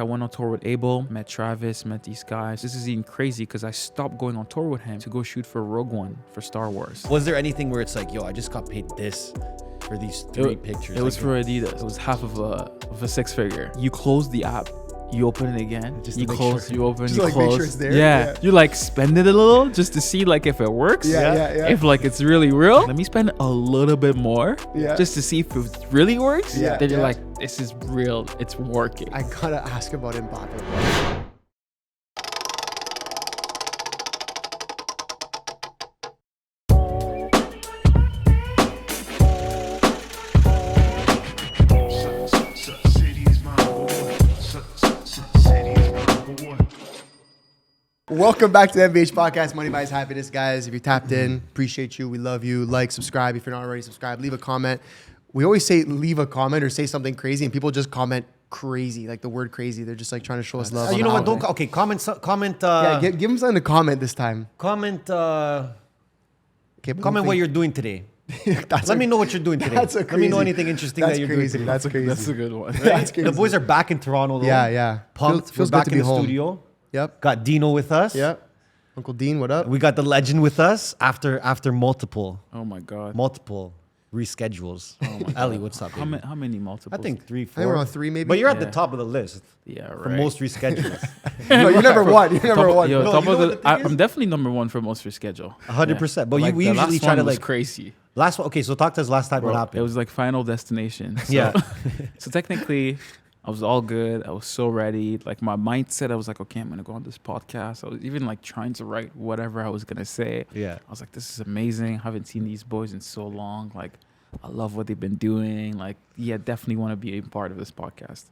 I went on tour with Abel, met Travis, met these guys. This is even crazy because I stopped going on tour with him to go shoot for Rogue One for Star Wars. Was there anything where it's like, yo, I just got paid this for these three pictures? It was for Adidas. It was half of a six figure. You close the app, you open it again, just you close, you open, just you like close. make sure it's there. Yeah. You like spend it a little just to see like if it works. Yeah. If like it's really real. Let me spend a little bit more just to see if it really works. Yeah. Then you're like, this is real. It's working. I gotta ask about Mbappe. Welcome back to the MVH Podcast, Money Buys Happiness, guys. If you tapped in, appreciate you. We love you. Like, subscribe. If you're not already subscribed, leave a comment. We always say leave a comment or say something crazy, and people just comment crazy, like the word crazy. They're just like trying to show us love. You know what? Don't comment. Give them something to comment this time. Comment Comment what you're doing today. Let me know what you're doing today. Let me know anything interesting that you're doing today. That's crazy. That's a good one. Right? That's crazy. The boys are back in Toronto though. Yeah. Pumped. Feels We're back good to in be the home. studio. Yep. Got Dino with us. Yep. Uncle Dean, what up? We got the legend with us after multiple Oh my God. reschedules. Oh my Elie, what's up? How Baby? many multiples? I think 3, 4. I think we're on 3 maybe. But you're at the Yeah. top of the list Yeah, right. for most reschedules. No, you never won. You never won. Yo, No, top you know of what the, the thing I'm is? definitely number one for most reschedule. 100%. But Like, we the usually last try to one was like crazy. last one. Okay, so talk to us last time. Bro, What happened? it was like Final Destination. So, Yeah. So technically, I was all good. I was so ready. Like my mindset, I was like, okay, I'm gonna go on this podcast. I was even like trying to write whatever I was gonna say. Yeah. I was like, this is amazing. I haven't seen these boys in so long. Like, I love what they've been doing. Like, yeah, definitely want to be a part of this podcast.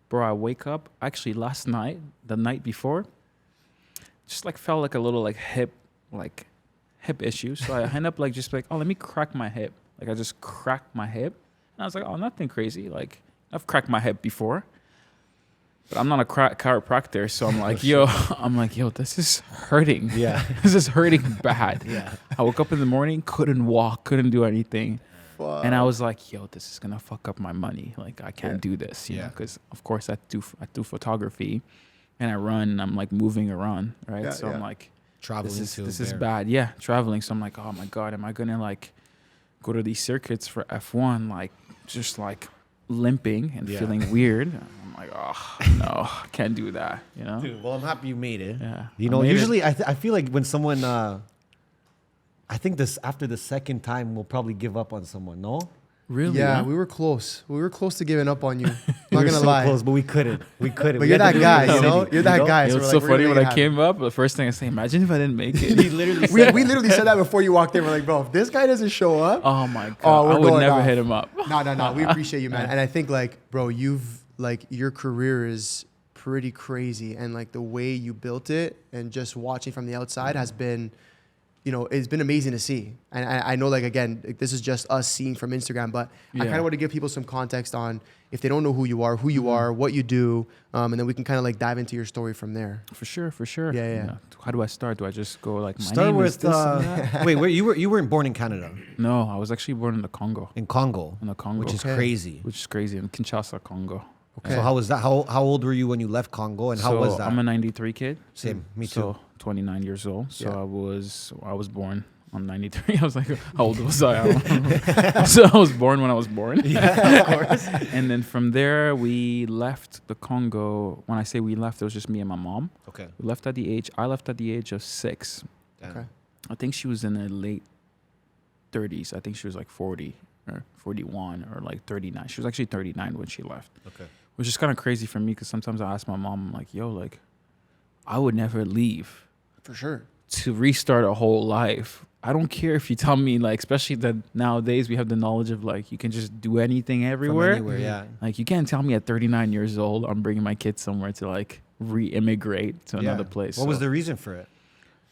Bro, I wake up actually last night, the night before, just like felt like a little like hip issue. So I end up like oh, let me crack my hip. Like I just cracked my hip. And I was like, oh, nothing crazy. Like I've cracked my hip before, but I'm not a chiropractor. So I'm like, yo, this is hurting. Yeah. This is hurting bad. Yeah. I woke up in the morning, couldn't walk, couldn't do anything. Fuck. And I was like, yo, this is going to fuck up my money. Like I can't do this, you know, because of course I do photography and I run and I'm like moving around. Right. Yeah, So yeah. I'm like, Traveling this too, is there. bad. Yeah. Traveling. So I'm like, oh my God, am I going to like go to these circuits for F1? Like just like limping and Yeah. feeling weird. I'm like, oh no, I can't do that. You know? Dude, well, I'm happy you made it. Yeah. You I know, made usually I feel like when someone, I think this after the second time we'll probably give up on someone. No, Really? Yeah, huh? we were close. We were close to giving up on you. we Not were gonna so lie. close, but we couldn't. We couldn't. But We you're had to that do it guy, in the you know? city, You're that guy. It So was we're so like, we're funny gonna when make I it came up. The first thing I say, imagine if I didn't make it. He literally happen. said We literally said that before you walked in. We're like, bro, if this guy doesn't show up, Oh my God. Oh, we're I would going never off. hit him up. no. We appreciate you, man. And I think like, bro, your career is pretty crazy, and like the way you built it, and just watching from the outside has been, you know, it's been amazing to see. And I know, like, again, like, this is just us seeing from Instagram, but I kind Yeah. of want to give people some context on if they don't know who you are, what you do, and then we can kind of like dive into your story from there. For sure. Yeah. How do I start? Do I just go like my start name is with. this and that? Wait, you weren't born in Canada, No, I was actually born in the Congo. in Congo, which is Okay. crazy. Which is crazy. In Kinshasa, Congo. Okay. So how was that? How old were you when you left Congo, and how So was that? I'm a 93 kid. Same, me So too. 29 years old. So Yeah. I was born on 93. I was like, how old was I? I don't know. So I was born when I was born. Yeah, of course. And then from there, we left the Congo. When I say we left, it was just me and my mom. Okay. We left I left at the age of 6. Okay. I think she was in her late 30s. I think she was like 40 or 41 or like 39. She was actually 39 when she left, Okay. which is kind of crazy for me because sometimes I ask my mom, I'm like, yo, like, I would never leave For sure. to restart a whole life. I don't care if you tell me, like, especially that nowadays we have the knowledge of like, you can just do anything everywhere. From anywhere, yeah. Like, you can't tell me at 39 years old, I'm bringing my kids somewhere to like re-immigrate to another place. What was So- the reason for it?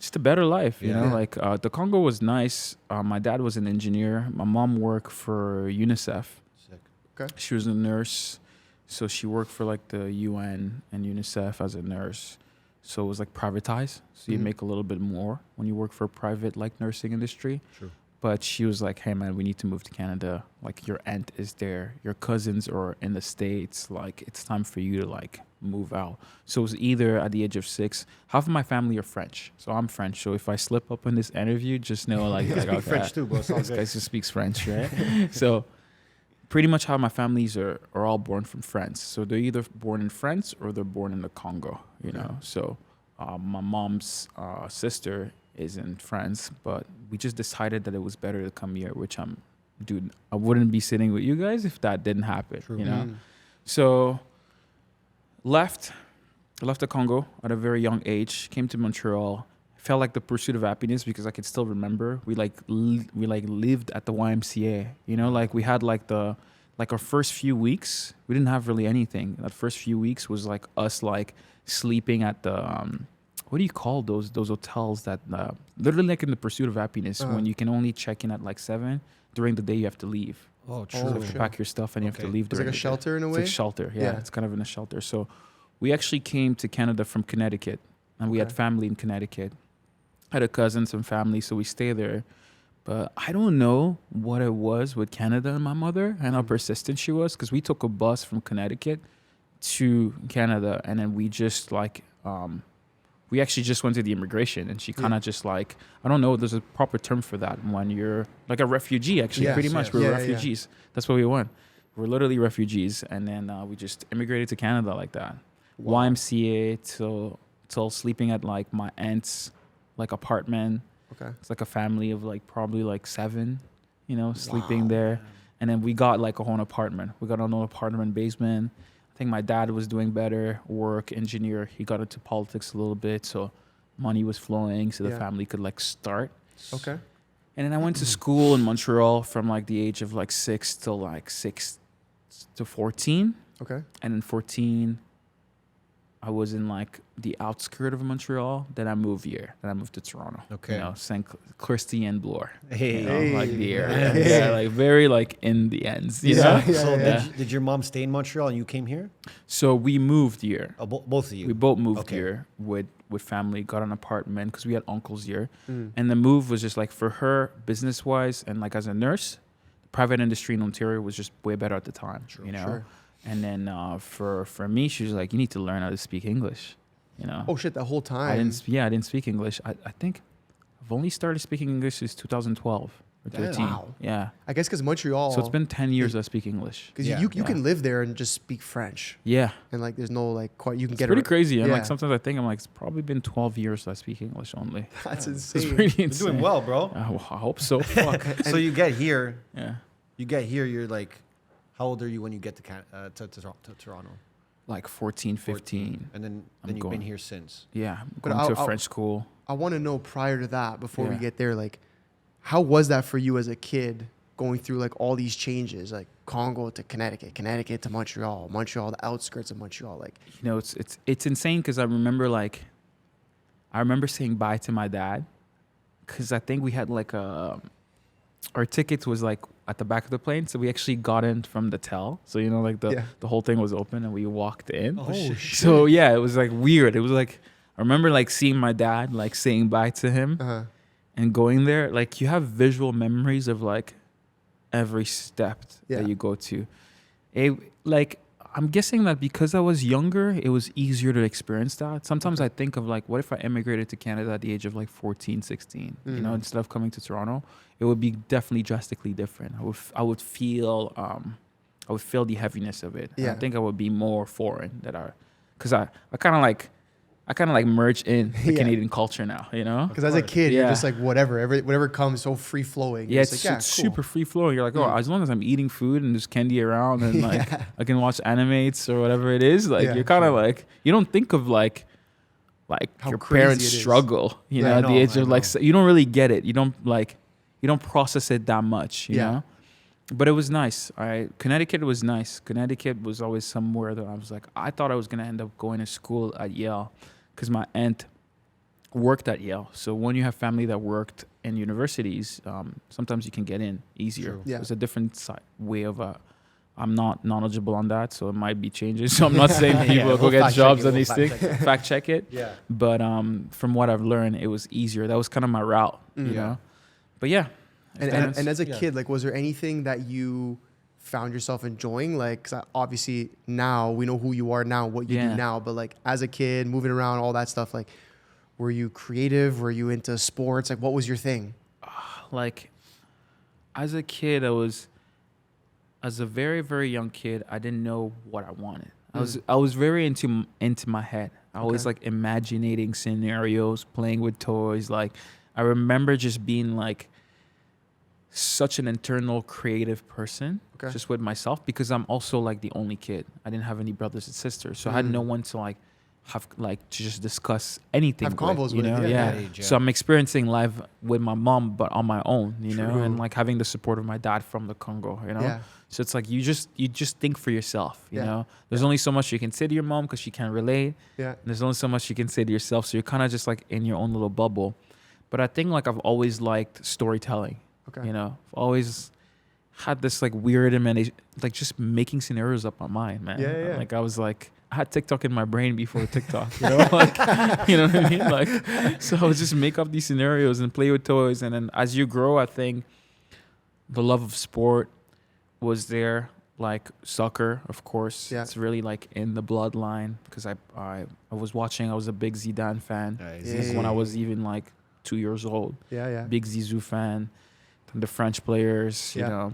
just a better life, you Yeah. know. Like the Congo was nice. My dad was an engineer. My mom worked for UNICEF. Sick. Okay. She was a nurse, so she worked for like the UN and UNICEF as a nurse. So it was like privatized. So you Mhm. make a little bit more when you work for a private like nursing industry. True. But she was like, hey, man, we need to move to Canada. Like, your aunt is there. Your cousins are in the States. Like, it's time for you to, like, move out. So it was either at the age of 6. Half of my family are French. So I'm French. So if I slip up in this interview, just know, like, You like speak okay, French too, bro. It's all this guy good. just speaks French, right? So pretty much how my families are all born from France. So they're either born in France or they're born in the Congo, you know? So my mom's sister is in France, but we just decided that it was better to come here, which I wouldn't be sitting with you guys if that didn't happen, True. you know? So left the Congo at a very young age, came to Montreal, felt like the pursuit of happiness because I could still remember we lived at the YMCA, you know, like we had our first few weeks, we didn't have really anything. That first few weeks was like us like sleeping at the what do you call those hotels that literally like in the pursuit of happiness when you can only check in at like 7 during the day you have to leave. Oh, true. So you have to pack your stuff and you have to leave. It's like a shelter in a way. It's like shelter, yeah. It's kind of in a shelter. So we actually came to Canada from Connecticut, and we had family in Connecticut. I had a cousin, some family, so we stayed there. But I don't know what it was with Canada and my mother and how persistent she was, because we took a bus from Connecticut to Canada, and then we just like we actually just went to the immigration, and she kind of just like, I don't know, there's a proper term for that when you're like a refugee, actually. Pretty much we're refugees. That's what we went. We're literally refugees, and then we just immigrated to Canada like that. Wow. YMCA till sleeping at like my aunt's like apartment. Okay. It's like a family of like probably like 7, you know, sleeping there. And then we got like a whole apartment. We got an own apartment basement. I think my dad was doing better, work, engineer. He got into politics a little bit, so money was flowing, so the family could like start. Okay. And then I went to school in Montreal from like the age of like 6 to 14. Okay. And then 14, I was in like the outskirt of Montreal. Then I moved here. Then I moved to Toronto. Okay. You know, Saint Christy and Bloor. Hey. You know, like the area. Nice. Yeah, like very like in the ends. You know? So did your mom stay in Montreal and you came here? So we moved here. Oh, both of you? We both moved here with family, got an apartment because we had uncles here. And the move was just like for her business-wise and like as a nurse, the private industry in Ontario was just way better at the time, you know? Sure. And then for me, she was like, you need to learn how to speak English, you know? Oh shit! That whole time. I didn't speak English. I think I've only started speaking English since 2012 or 13. Wow. Yeah. I guess because Montreal. So it's been 10 years I speak English. Because you can live there and just speak French. Yeah. And like, there's no like quite. You can It's get pretty it. crazy. And Yeah. like sometimes I think I'm like, it's probably been 12 years I speak English only. That's It's insane. pretty You're insane. doing well, bro. I hope so. Fuck. So you get here. Yeah. You're like, how old are you when you get to Toronto? Like 14, 15. And then I'm you've been going. here since. Yeah. But Going to I'll- French school. I want to know prior to that, before we Yeah. get there, like, how was that for you as a kid going through like all these changes, like Congo to Connecticut, Connecticut to Montreal, Montreal, the outskirts of Montreal, like. You know, it's insane because I remember saying bye to my dad because I think we had like our tickets was like at the back of the plane, so we actually got in from the tel. So you know, like the whole thing was open and we walked in. Oh, shit. So yeah, it was like weird. It was like I remember like seeing my dad, like saying bye to him and going there. Like you have visual memories of like every step that you go to. Like I'm guessing that because I was younger, it was easier to experience that. Sometimes I think of like, what if I immigrated to Canada at the age of like 14, 16, you know, instead of coming to Toronto, it would be definitely drastically different. I would feel the heaviness of it. And I think I would be more foreign because I kind of like merge in the Canadian culture now, you know? Because as a kid, you're just like whatever comes, so free flowing. Yeah, it's like, super free flowing. You're like, oh, as long as I'm eating food and there's candy around and like I can watch animates or whatever it is, like you're kind of like, you don't think of like how your crazy parents it is. struggle, you know, at the age of like, you don't really get it. You don't process it that much, you know? But it was nice. Connecticut was nice. Connecticut was always somewhere that I was like, I thought I was going to end up going to school at Yale because my aunt worked at Yale. So when you have family that worked in universities, sometimes you can get in easier. Yeah. It's a different way of I'm not knowledgeable on that, so it might be changes. So I'm not saying people go get jobs on these things. Fact check it. Yeah. But from what I've learned, it was easier. That was kind of my route, you know? But yeah, And as a Yeah. kid, like, was there anything that you found yourself enjoying? Like, 'cause obviously now we know who you are now, what you do Yeah. now, but like as a kid, moving around, all that stuff, like, were you creative? Were you into sports? Like, what was your thing? Like, as a kid, as a very, very young kid, I didn't know what I wanted. I was very into my head. I always like imagining scenarios, playing with toys. Like, I remember just being like such an internal creative person, just with myself, because I'm also like the only kid. I didn't have any brothers and sisters, so I had no one to like have like to just discuss anything. Have convos you with, know, yeah. Age, yeah. So I'm experiencing life with my mom, but on my own, you know, True. and like having the support of my dad from the Congo, you know. Yeah. So it's like you just think for yourself, you Yeah. know. There's only so much you can say to your mom because she can't relate. Yeah. And there's only so much you can say to yourself, so you're kind of just like in your own little bubble. But I think like I've always liked storytelling. Okay. You know, I've always had this like weird imagination, like just making scenarios up my mind, man. Yeah. Like I had TikTok in my brain before TikTok, you know, like, you know what I mean? Like, so I would just make up these scenarios and play with toys. And then as you grow, I think the love of sport was there, like soccer, of course. Yeah. It's really like in the bloodline because I was watching, I was a big Zidane fan Yeah. when I was even like 2 years old. Yeah. Big Zizou fan. The French players, you Yeah.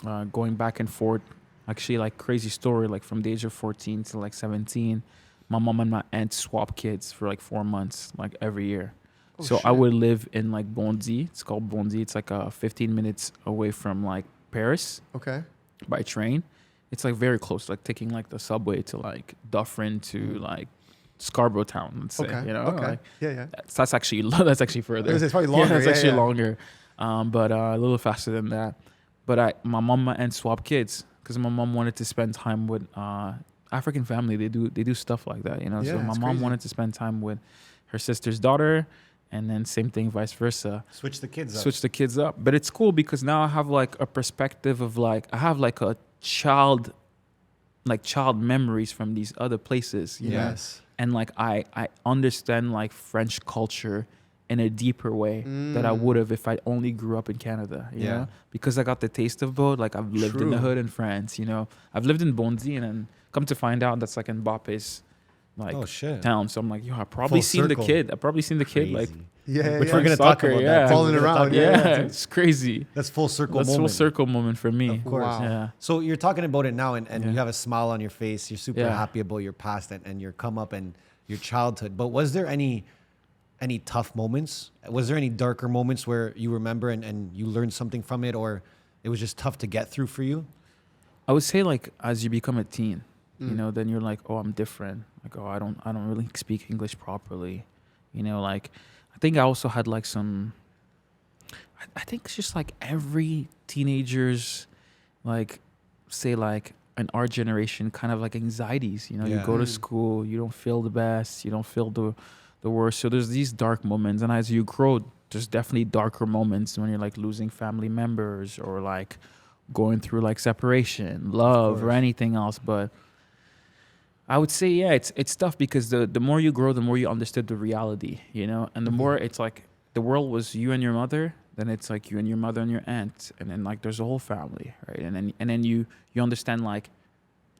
know, going back and forth. Actually, like crazy story, like from the age of 14 to like 17, my mom and my aunt swap kids for like 4 months, like every year. Oh, So I shit. would live in like Bondy. It's called Bondy. It's like 15 minutes away from like Paris Okay. by train. It's like very close, like taking like the subway to like Dufferin to like Scarborough Town, let's say, Okay. you know? Okay. Like, Yeah. that's actually further. It's probably longer. Yeah, it's Yeah, actually yeah. longer, but a little faster than that. But my mom and swap kids because my mom wanted to spend time with African family. They do stuff like that, you know. Yeah, So my it's mom crazy. wanted to spend time with her sister's daughter, and then same thing, vice versa. Switch the kids up. Switch the kids up. But it's cool because now I have like a perspective of like I have like a child memories from these other places, you know. Yes. And like I understand like French culture in a deeper way that I would have if I only grew up in Canada, you know, because I got the taste of both. Like I've lived in the True. hood in France, you know, I've lived in Bondy, and then come to find out that's like Mbappe's like Oh shit. town. So I'm like, yo, I've probably Full seen the circle. kid. I've probably seen the kid like Crazy. Yeah. Which yeah. we're gonna talk soccer, about yeah. that. Falling We're gonna around, talk Yeah, about that. it's crazy. That's full circle That's moment. full circle moment for me. Of course. Wow. Yeah. So you're talking about it now, and Yeah. you have a smile on your face. You're super Yeah. happy about your past and your come up and your childhood. But was there any tough moments? Was there any darker moments where you remember and you learned something from it, or it was just tough to get through for you? I would say like as you become a teen, you know, then you're like, oh, I'm different. Like, oh, I don't really speak English properly. You know, like I think I also had like some. I think it's just like every teenager's, like, say like in our generation, kind of like anxieties. You know, you Yeah. go to school, you don't feel the best, you don't feel the worst. So there's these dark moments, and as you grow, there's definitely darker moments when you're like losing family members or like going through like separation, love, or course. anything else. But I would say, yeah, it's tough because the more you grow, the more you understood the reality, you know, and the more it's like the world was you and your mother, then it's like you and your mother and your aunt, and then like there's a whole family, right? And then you understand like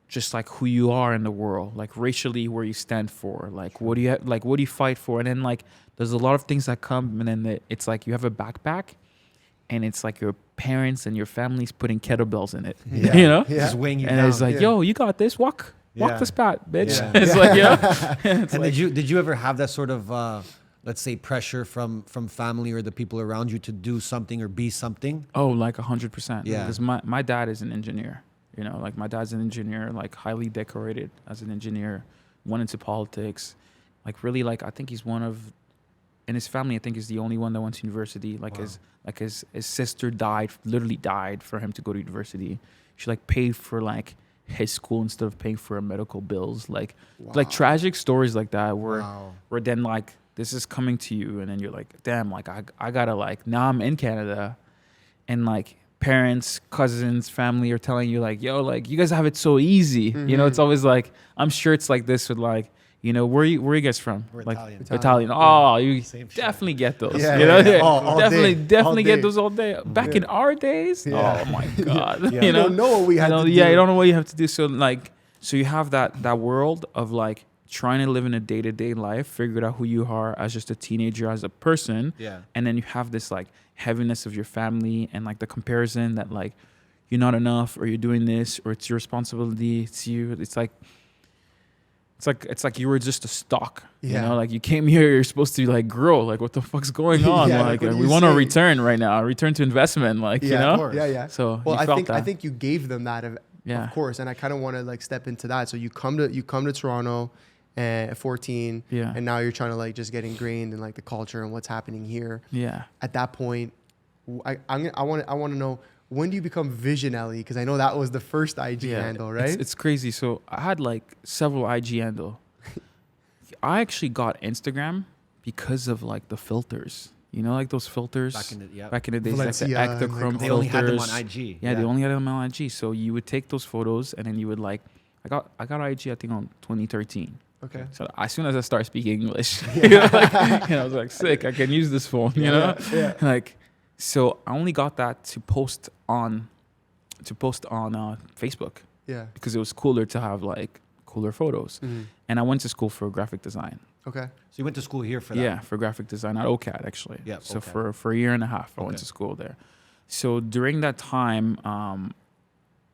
just like who you are in the world, like racially where you stand for, like what do you fight for, and then like there's a lot of things that come, and then it's like you have a backpack, and it's like your parents and your family's putting kettlebells in it, Yeah. you know, Yeah. Just weighing you and down. it's like, Yeah. yo, you got this, walk Yeah. the spot, bitch. Yeah. It's like, yeah. It's And like, did you ever have that sort of let's say pressure from family or the people around you to do something or be something? oh, like 100%. Yeah. Because my dad is an engineer, you know, like my dad's an engineer, like highly decorated as an engineer, went into politics, like really, like I think he's one of, in his family, I think he's the only one that went to university. Like Wow. his sister literally died for him to go to university. She like paid for like his school instead of paying for her medical bills. Like tragic stories like that where then like this is coming to you, and then you're like, damn, like I gotta like, now I'm in Canada, and like parents, cousins, family are telling you like, yo, like you guys have it so easy. You know, it's always like, I'm sure it's like this with like, You know, where you guys from? We're like Italian. Italian. Oh, you Same shit. definitely get those. Yeah, you know, yeah, yeah. All definitely, day. definitely All get day. those all day. Back in our days, Yeah. oh my god, Yeah. you You know, don't know what we had to do. yeah, you don't know what you have to do. So like, so you have that world of like trying to live in a day-to-day life, figure out who you are as just a teenager, as a person, Yeah. and then you have this like heaviness of your family and like the comparison that like you're not enough or you're doing this or it's your responsibility. It's you. It's like you were just a stock. You Yeah. know, like you came here, you're supposed to like grow. Like what the fuck's going on? Yeah, like what do we you want to say? return right now. Return to investment. Like you Yeah, know. of course. Yeah. So Well, you I felt think that. I think you gave them that, Yeah. of course, and I kind of want to like step into that. So you come to Toronto at 14, Yeah. and now you're trying to like just get ingrained in like the culture and what's happening here. Yeah. At that point, I want to know, when do you become VisionElie? Because I know that was the first IG handle, right? It's crazy. So I had like several IG handle. I actually got Instagram because of like the filters. You know, like those filters Back in the days, like the Valencia and, like, Ektachrome They filters. only had them on IG. Yeah, they only had them on IG. So you would take those photos and then you would like, I got IG I think on 2013. Okay. So as soon as I started speaking English, you know, like, and I was like, sick, I can use this phone, you know? Yeah. Like, so I only got that to post on Facebook Yeah. because it was cooler to have like cooler photos. Mhm. And I went to school for graphic design. Okay. So you went to school here for that? Yeah, for graphic design at OCAD actually. Yeah, So OCAD. for a year and a half, I went Okay. to school there. So during that time,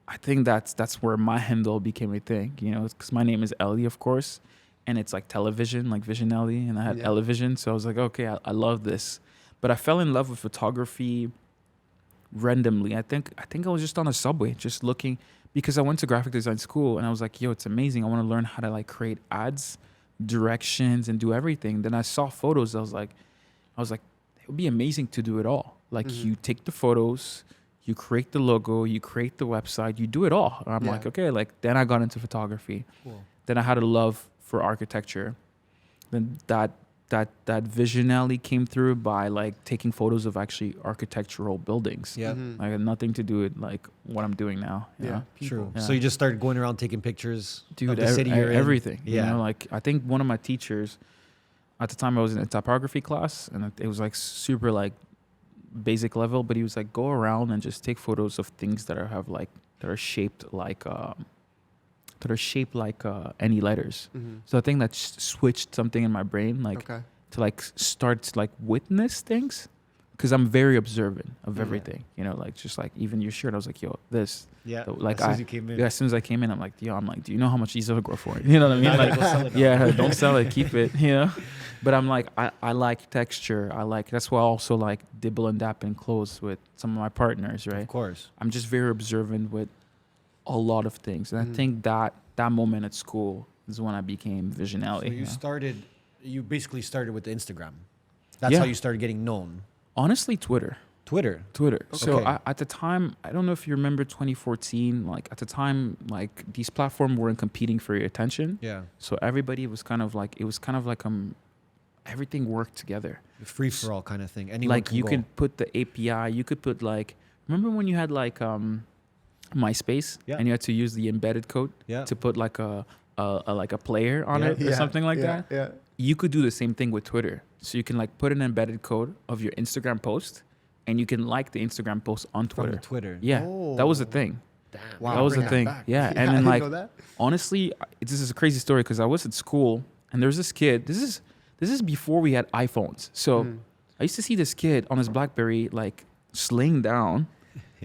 I think that's where my handle became a thing. You know, because my name is Elie, of course, and it's like television, like VisionElie, and I had Yeah. television. So I was like, okay, I love this. But I fell in love with photography randomly. I think I was just on a subway, just looking, because I went to graphic design school, and I was like, yo, it's amazing. I want to learn how to like create ads, directions, and do everything. Then I saw photos. I was like, it would be amazing to do it all. Like Mhm. you take the photos, you create the logo, you create the website, you do it all. And I'm Yeah. like, okay. Like then I got into photography. Cool. Then I had a love for architecture. Then that VisionElie came through by like taking photos of actually architectural buildings. Yeah. Mhm. I had nothing to do with like what I'm doing now. you Yeah. know? True. Yeah. So you just started going around taking pictures Dude, of the city you're in? everything. Yeah. You know, like I think one of my teachers at the time I was in a typography class, and it was like super like basic level, but he was like, go around and just take photos of things that are shaped like any letters. Mhm. So I think that switched something in my brain, like Okay. to like start to like witness things, because I'm very observant of Yeah. everything. You know, like just like even your shirt, I was like, yo, this. Yeah. So, like as soon I- as you came in. Yeah, as soon as I came in, I'm like, do you know how much these are go for? You know what I mean? Now you Like, go sell it now. yeah, don't sell it, keep it. You know. But I'm like, I like texture. That's why I also like dibble and dap in clothes with some of my partners, right? Of course. I'm just very observant with a lot of things, and I Mhm. think that moment at school is when I became VisionElie. So you basically started with the Instagram. That's Yeah. how you started getting known. Honestly, Twitter. Twitter. So Okay. at the time, I don't know if you remember 2014. Like at the time, like these platforms weren't competing for your attention. Yeah. So everybody was kind of like everything worked together. Free for all kind of thing. Anyone Like can you go. could put the API, you could put like, remember when you had like MySpace, Yeah. and you had to use the embedded code Yeah. to put like a player on Yeah. it or something like that. Yeah. You could do the same thing with Twitter. So you can like put an embedded code of your Instagram post, and you can like the Instagram post on From Twitter. the Twitter. Yeah, that was the Oh. thing. Damn. Wow. That was bring the thing. back. Yeah, I and then didn't like know that. honestly, this is a crazy story because I was at school and there's this kid. This is before we had iPhones. So Mhm. I used to see this kid on his BlackBerry like slaying down,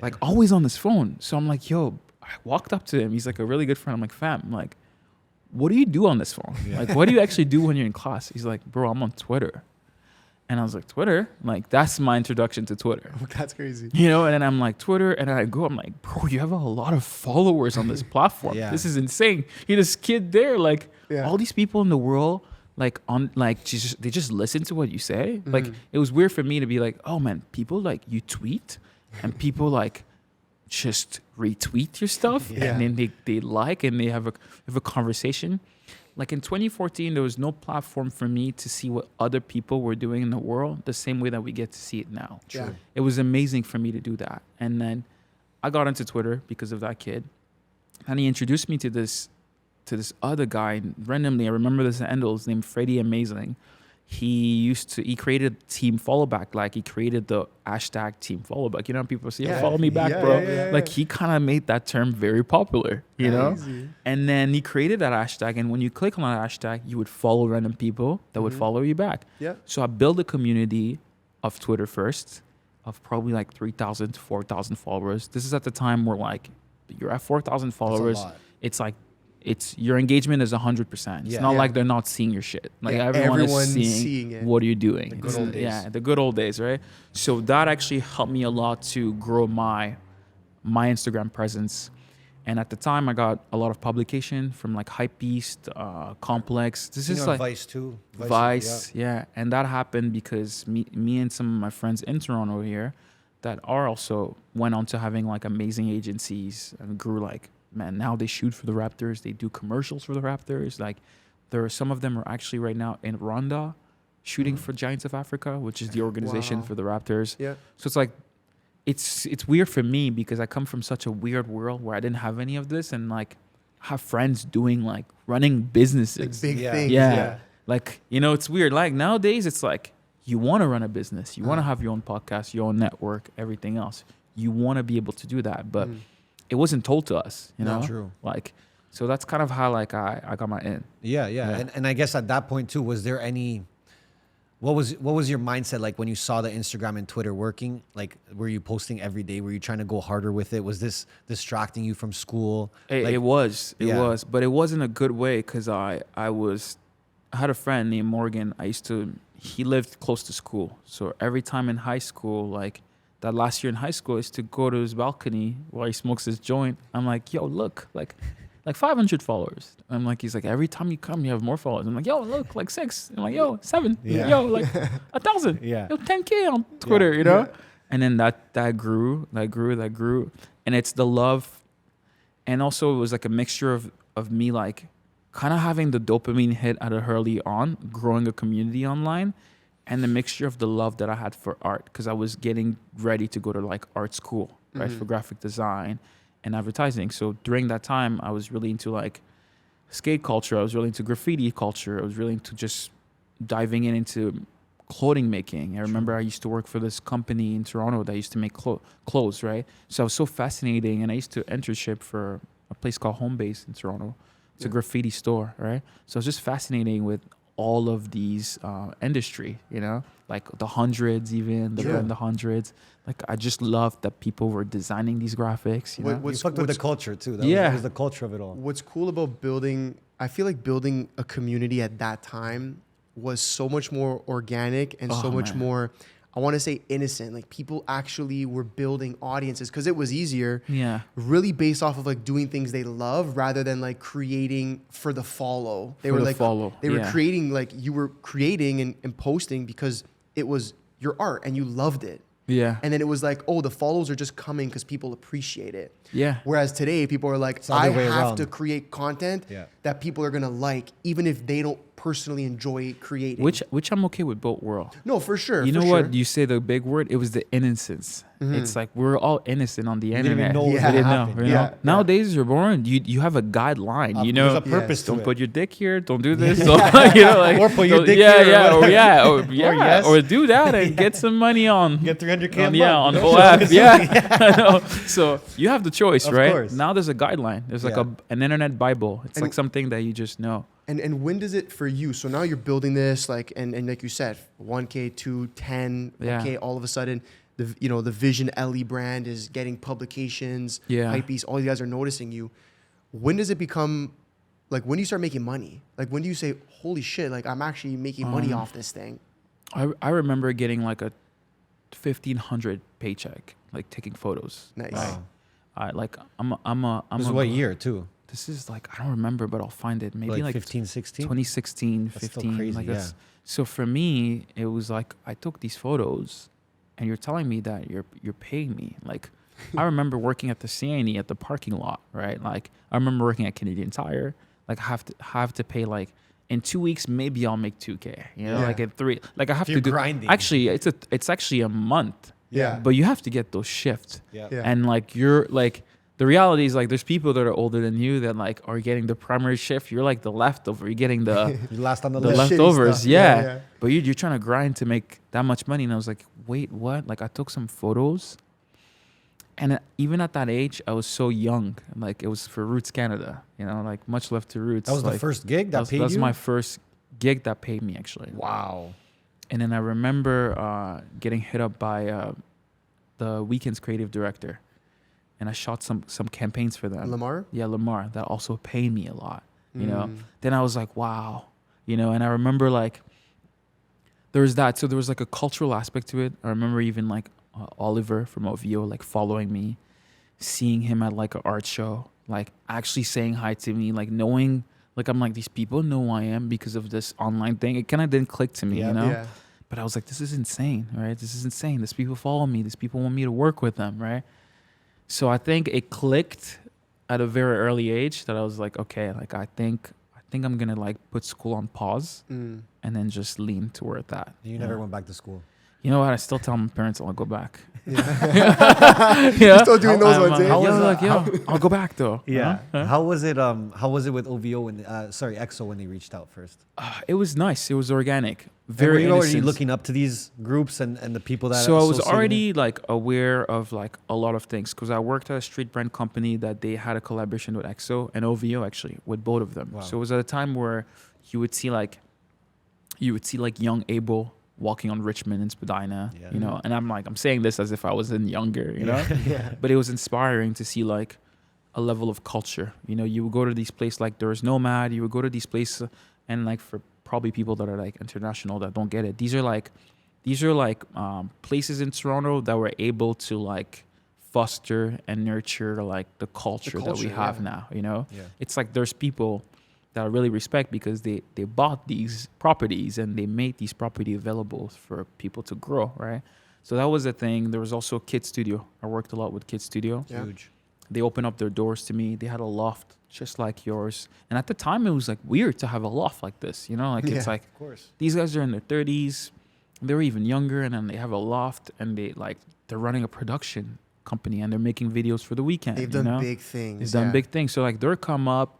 like always on his phone. So I'm like, yo, I walked up to him. He's like a really good friend. I'm like, fam, like, what do you do on this phone? Yeah. Like, what do you actually do when you're in class? He's like, bro, I'm on Twitter. And I was like, Twitter? Like, that's my introduction to Twitter. That's crazy. You know, and then I'm like, Twitter, and then I go, I'm like, bro, you have a lot of followers on this platform. Yeah. This is insane. You're this kid there, like, Yeah. all these people in the world, like, they just listen to what you say. Like, Mhm. it was weird for me to be like, oh man, people like you tweet, and people like just retweet your stuff, Yeah. and then they like, and they have a conversation. Like in 2014, there was no platform for me to see what other people were doing in the world the same way that we get to see it now. Yeah. It was amazing for me to do that. And then I got into Twitter because of that kid. And he introduced me to this to this other guy randomly. I remember this handle. His name Freddie Amazing. He created Team Follow Back. Like he created the hashtag Team Follow Back. You know, people say, follow me back, bro. Like he kind of made that term very popular, you know? And then he created that hashtag. And when you click on that hashtag, you would follow random people that would follow you back. Yeah. So I built a community of Twitter first of probably like 3,000 to 4,000 followers. This is at the time where like you're at 4,000 followers. It's like, your engagement is 100%. It's not like they're not seeing your shit. Like everyone is seeing it. What are you doing? The good old days. Yeah, the good old days, right? So that actually helped me a lot to grow my Instagram presence. And at the time, I got a lot of publication from like Hypebeast, Complex. This is like Vice too. Vice, yeah. And that happened because me and some of my friends in Toronto here that are also went on to having like amazing agencies and grew like, man, now they shoot for the Raptors. They do commercials for the Raptors. Like, some of them are actually right now in Rwanda shooting for Giants of Africa, which is the organization for the Raptors. Yeah. So it's like, it's weird for me because I come from such a weird world where I didn't have any of this, and like have friends doing like running businesses. Like big things. Yeah. Like, you know, it's weird. Like nowadays, it's like you want to run a business, you want to have your own podcast, your own network, everything else. You want to be able to do that, but it wasn't told to us, you know? True. Like, so that's kind of how like I got my in. Yeah. And I guess at that point too, was there any, what was your mindset like when you saw the Instagram and Twitter working? Like, were you posting every day? Were you trying to go harder with it? Was this distracting you from school? It was, but it wasn't a good way because I had a friend named Morgan. He lived close to school. So every time in high school, like, that last year in high school is to go to his balcony while he smokes his joint. I'm like, yo, look, like 500 followers. I'm like, he's like, every time you come, you have more followers. I'm like, yo, look, like 6. I'm like, yo, 7. Yeah. Yo, like 1,000. Yeah. Yo, 10K on Twitter, you know? Yeah. And then that grew. And it's the love. And also it was like a mixture of me like kind of having the dopamine hit at a early on, growing a community online, and the mixture of the love that I had for art, because I was getting ready to go to like art school, right, for graphic design and advertising. So during that time, I was really into like skate culture. I was really into graffiti culture. I was really into just diving into clothing making. I remember I used to work for this company in Toronto that used to make clothes, right? So I was so fascinating, and I used to internship for a place called Homebase in Toronto. It's a graffiti store, right? So I was just fascinating with all of these industry, you know, like the hundreds, even the brand the hundreds. Like I just loved that people were designing these graphics. You know? You fucked with the culture too. That was the culture of it all. What's cool about I feel like building a community at that time was so much more organic and so much more, I want to say, innocent. Like people actually were building audiences because it was easier. Yeah. Really based off of like doing things they love rather than like creating for the follow. They were creating, like you were creating and posting because it was your art and you loved it. Yeah. And then it was like, oh, the follows are just coming because people appreciate it. Yeah. Whereas today people are like, I have to create content that people are going to like, even if they don't personally enjoy creating. Which I'm okay with both worlds. No, for sure. You know what? You say the big word, it was the innocence. It's like we're all innocent on the internet. We didn't know. You know? Nowadays, you're born. You have a guideline. You know, there's a purpose to don't it. put your dick here. Don't do this. You know, like, or put your dick here. Or do that and get some money on. Get 300K. On OF. Yeah. So you have the choice, right? Course. Now there's a guideline. There's like an internet Bible. It's like something that you just know. And when does it for you? So now you're building this, like, and like you said, 1K, 2, 10, okay, all of a sudden, the VisionElie brand is getting publications, Hypebeast, all you guys are noticing you. When does it become, like, when do you start making money? Like, when do you say, holy shit, like, I'm actually making money off this thing? I remember getting like a 1,500 paycheck, like taking photos. Nice. Wow. This is what year too? This is like, I don't remember, but I'll find it. Maybe like 15, 16? 2016, That's 15. still crazy, like so for me, it was like, I took these photos and you're telling me that you're paying me. Like, I remember working at the CNE at the parking lot, right? Like, I remember working at Canadian Tire. Like, I have to pay like, in 2 weeks, maybe I'll make 2K, you know, like in 3, like I have to do grinding. Actually, it's actually a month. Yeah. But you have to get those shifts. Yeah. And like, you're like, the reality is like there's people that are older than you that like are getting the primary shift. You're like the leftover. You're getting the You last on the the list. shitty leftovers. stuff. Yeah. But you're trying to grind to make that much money. And I was like, wait, what? Like I took some photos. And even at that age, I was so young. Like it was for Roots Canada, you know, like much love to Roots. That was like, the first gig that paid that was you? my first gig that paid me actually. Wow. And then I remember getting hit up by the Weeknd's creative director, and I shot some campaigns for them. Lamar? Yeah, Lamar. That also paid me a lot, you know. Mm. Then I was like, wow, you know. And I remember like there was that. So there was like a cultural aspect to it. I remember even like Oliver from OVO like following me, seeing him at like an art show, like actually saying hi to me, like knowing. Like, I'm like, these people know who I am because of this online thing. It kind of didn't click to me, Yeah. you know? Yeah. But I was like, this is insane, right? This is insane. These people follow me. These people want me to work with them, right? So I think it clicked at a very early age that I was like, okay, like, I think I'm going to, like, put school on pause Mm. and then just lean toward that. You never went back to school. You know what? I still tell my parents I'll go back. Yeah. Yeah. Still doing those ones, eh? how was that? I'll go back, though. Yeah. Huh? How was it? How was it with OVO when EXO when they reached out first? It was nice. It was organic. And Very were you already innocent. looking up to these groups and the people that? So I was associated already like aware of like a lot of things because I worked at a street brand company that they had a collaboration with EXO and OVO actually with both of them. Wow. So it was at a time where you would see like young Abel walking on Richmond and Spadina, Yeah. you know, and I'm saying this as if I was in younger, you know, Yeah. but it was inspiring to see like a level of culture. You know, you would go to these places like There Is Nomad, you would go to these places and like for probably people that are like international that don't get it, these are like places in Toronto that were able to like foster and nurture like the culture that we culture, have yeah. now, you know. Yeah. It's like there's people that I really respect because they bought these properties and they made these property available for people to grow, right? So that was the thing. There was also Kid Studio. I worked a lot with Kid Studio. Yeah. Huge. They opened up their doors to me. They had a loft just like yours. And at the time, it was like weird to have a loft like this, you know? Like it's Yeah. like Of course. these guys are in their 30s. They were even younger, and then they have a loft, and they're running a production company, and they're making videos for the weekend. They've you done know? big things. They've done yeah. big things. So like their come up,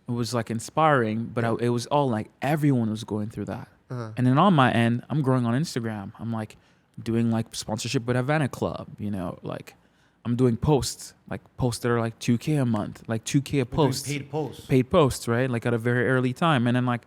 it was like inspiring, but it was all like everyone was going through that. Uh-huh. And then on my end, I'm growing on Instagram. I'm like doing like sponsorship with Havana Club, you know, like I'm doing posts that are like 2K a month, like 2K a post. Paid posts. Right? Like at a very early time. And then like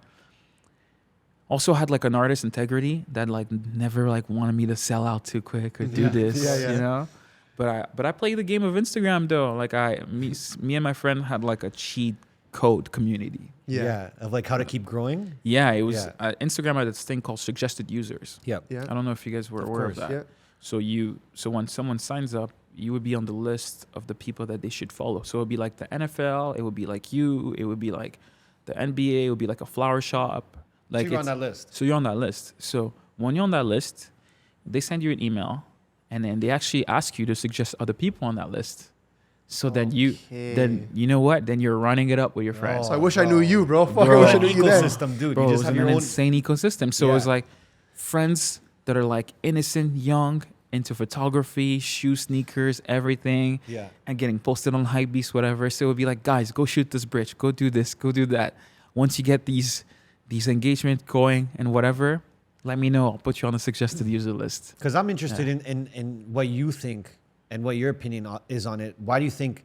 also had like an artist integrity that like never like wanted me to sell out too quick or do Yeah. this, Yeah. you know? But I play the game of Instagram though. Like me and my friend had like a cheat code community. Yeah. Of like how to keep growing. Yeah, it was Yeah. Instagram had this thing called suggested users. Yep. Yeah. I don't know if you guys were aware of course, that. Yeah. So when someone signs up, you would be on the list of the people that they should follow. So it would be like the NFL, it would be like you, it would be like the NBA, it would be like a flower shop. Like so you're on it's- that list. So you're on that list. So when you're on that list, they send you an email, and then they actually ask you to suggest other people on that list. So then you know what? Then you're running it up with your friends. So I wish I knew you, bro. Fuck, I Bro. wish I knew you then. Ecosystem, dude. Bro, You it just was have an your own. insane ecosystem. So it was Yeah. like friends that are like innocent, young, into photography, shoe, sneakers, everything, Yeah. and getting posted on Hypebeast, whatever. So it would be like, guys, go shoot this bridge, go do this, go do that. Once you get these engagement going and whatever, let me know. I'll put you on the suggested user list. Because I'm interested in what you think and what your opinion is on it. Why do you think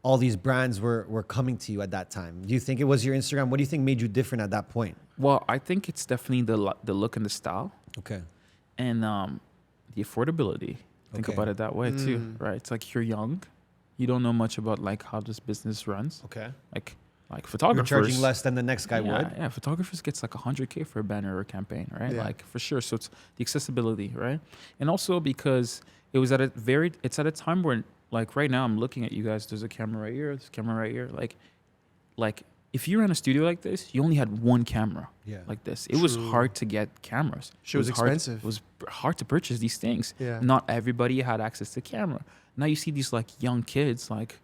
all these brands were coming to you at that time? Do you think it was your Instagram? What do you think made you different at that point? Well, I think it's definitely the look and the style, Okay. and the affordability. Think Okay. about it that way too, right? It's like you're young, you don't know much about like how this business runs. Okay. Like You're photographers charging less than the next guy would. Yeah, photographers gets like 100K for a banner or a campaign, right? Yeah. Like for sure. So it's the accessibility, right? And also because it's at a time where like right now I'm looking at you guys. There's a camera right here. There's a camera right here. Like if you're in a studio like this, you only had one camera. Yeah. Like this. It was True. hard to get cameras. Shit was expensive. It was hard to purchase these things. Yeah. Not everybody had access to camera. Now you see these like young kids like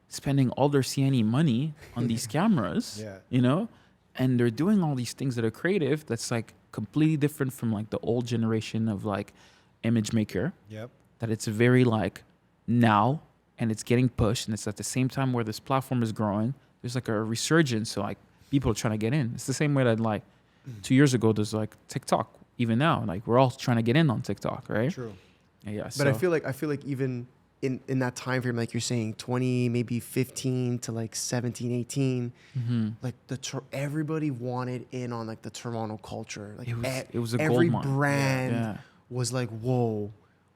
spending all their CNE money on these cameras, Yeah. you know, and they're doing all these things that are creative. That's like completely different from like the old generation of like image maker. Yep. That it's very like now and it's getting pushed, and it's at the same time where this platform is growing. There's like a resurgence, so like people are trying to get in. It's the same way that like 2 years ago there's like TikTok. Even now, like we're all trying to get in on TikTok, right? True. Yeah. But So, I feel like even in that time frame, like you're saying, 20, maybe 15 to like 17, 18, like everybody wanted in on like the Toronto culture. Like it was a every gold mine. brand Yeah. was like, whoa,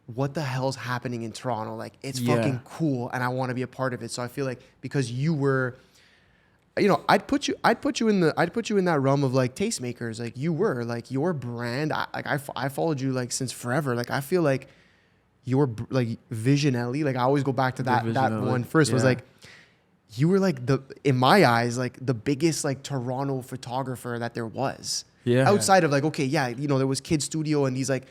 what the hell's happening in Toronto? Like it's Yeah. fucking cool, and I want to be a part of it. So I feel like because you were, you know, I'd put you in that realm of like tastemakers. Like you were like your brand. I followed you like since forever. Like I feel like your like VisionElie. Like I always go back to that VisionElie. one first. Was Yeah. like you were like in my eyes like the biggest like Toronto photographer that there was. Yeah. Outside of like, okay, yeah, you know, there was Kid Studio and these like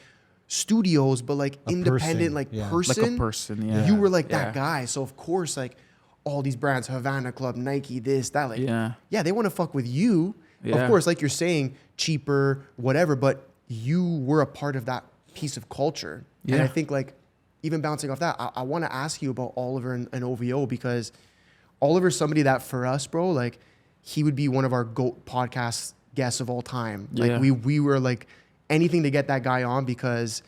studios, but like A independent person, like yeah. person. Like a person, yeah. You were like Yeah. that guy. So of course, like all these brands, Havana Club, Nike, this, that, like, Yeah. they want to fuck with you. Yeah. Of course, like you're saying, cheaper, whatever, but you were a part of that piece of culture. And Yeah. I think like, even bouncing off that, I want to ask you about Oliver and OVO, because Oliver's somebody that for us, bro, like he would be one of our GOAT podcast guests of all time. Like Yeah. we were like anything to get that guy on, because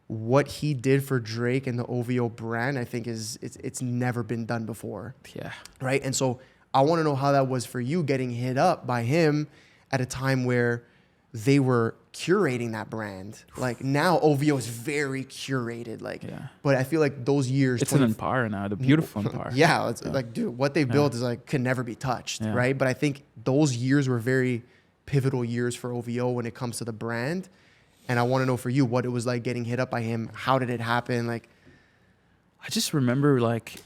what he did for Drake and the OVO brand, I think it's never been done before. Yeah. Right. And so I want to know how that was for you, getting hit up by him at a time where they were curating that brand. Like now OVO is very curated. Like, Yeah. but I feel like those years, It's an empire now, the beautiful empire. yeah, it's like, dude, what they built is like can never be touched, Yeah. right? But I think those years were very pivotal years for OVO when it comes to the brand. And I want to know for you what it was like getting hit up by him. How did it happen? Like, I just remember like,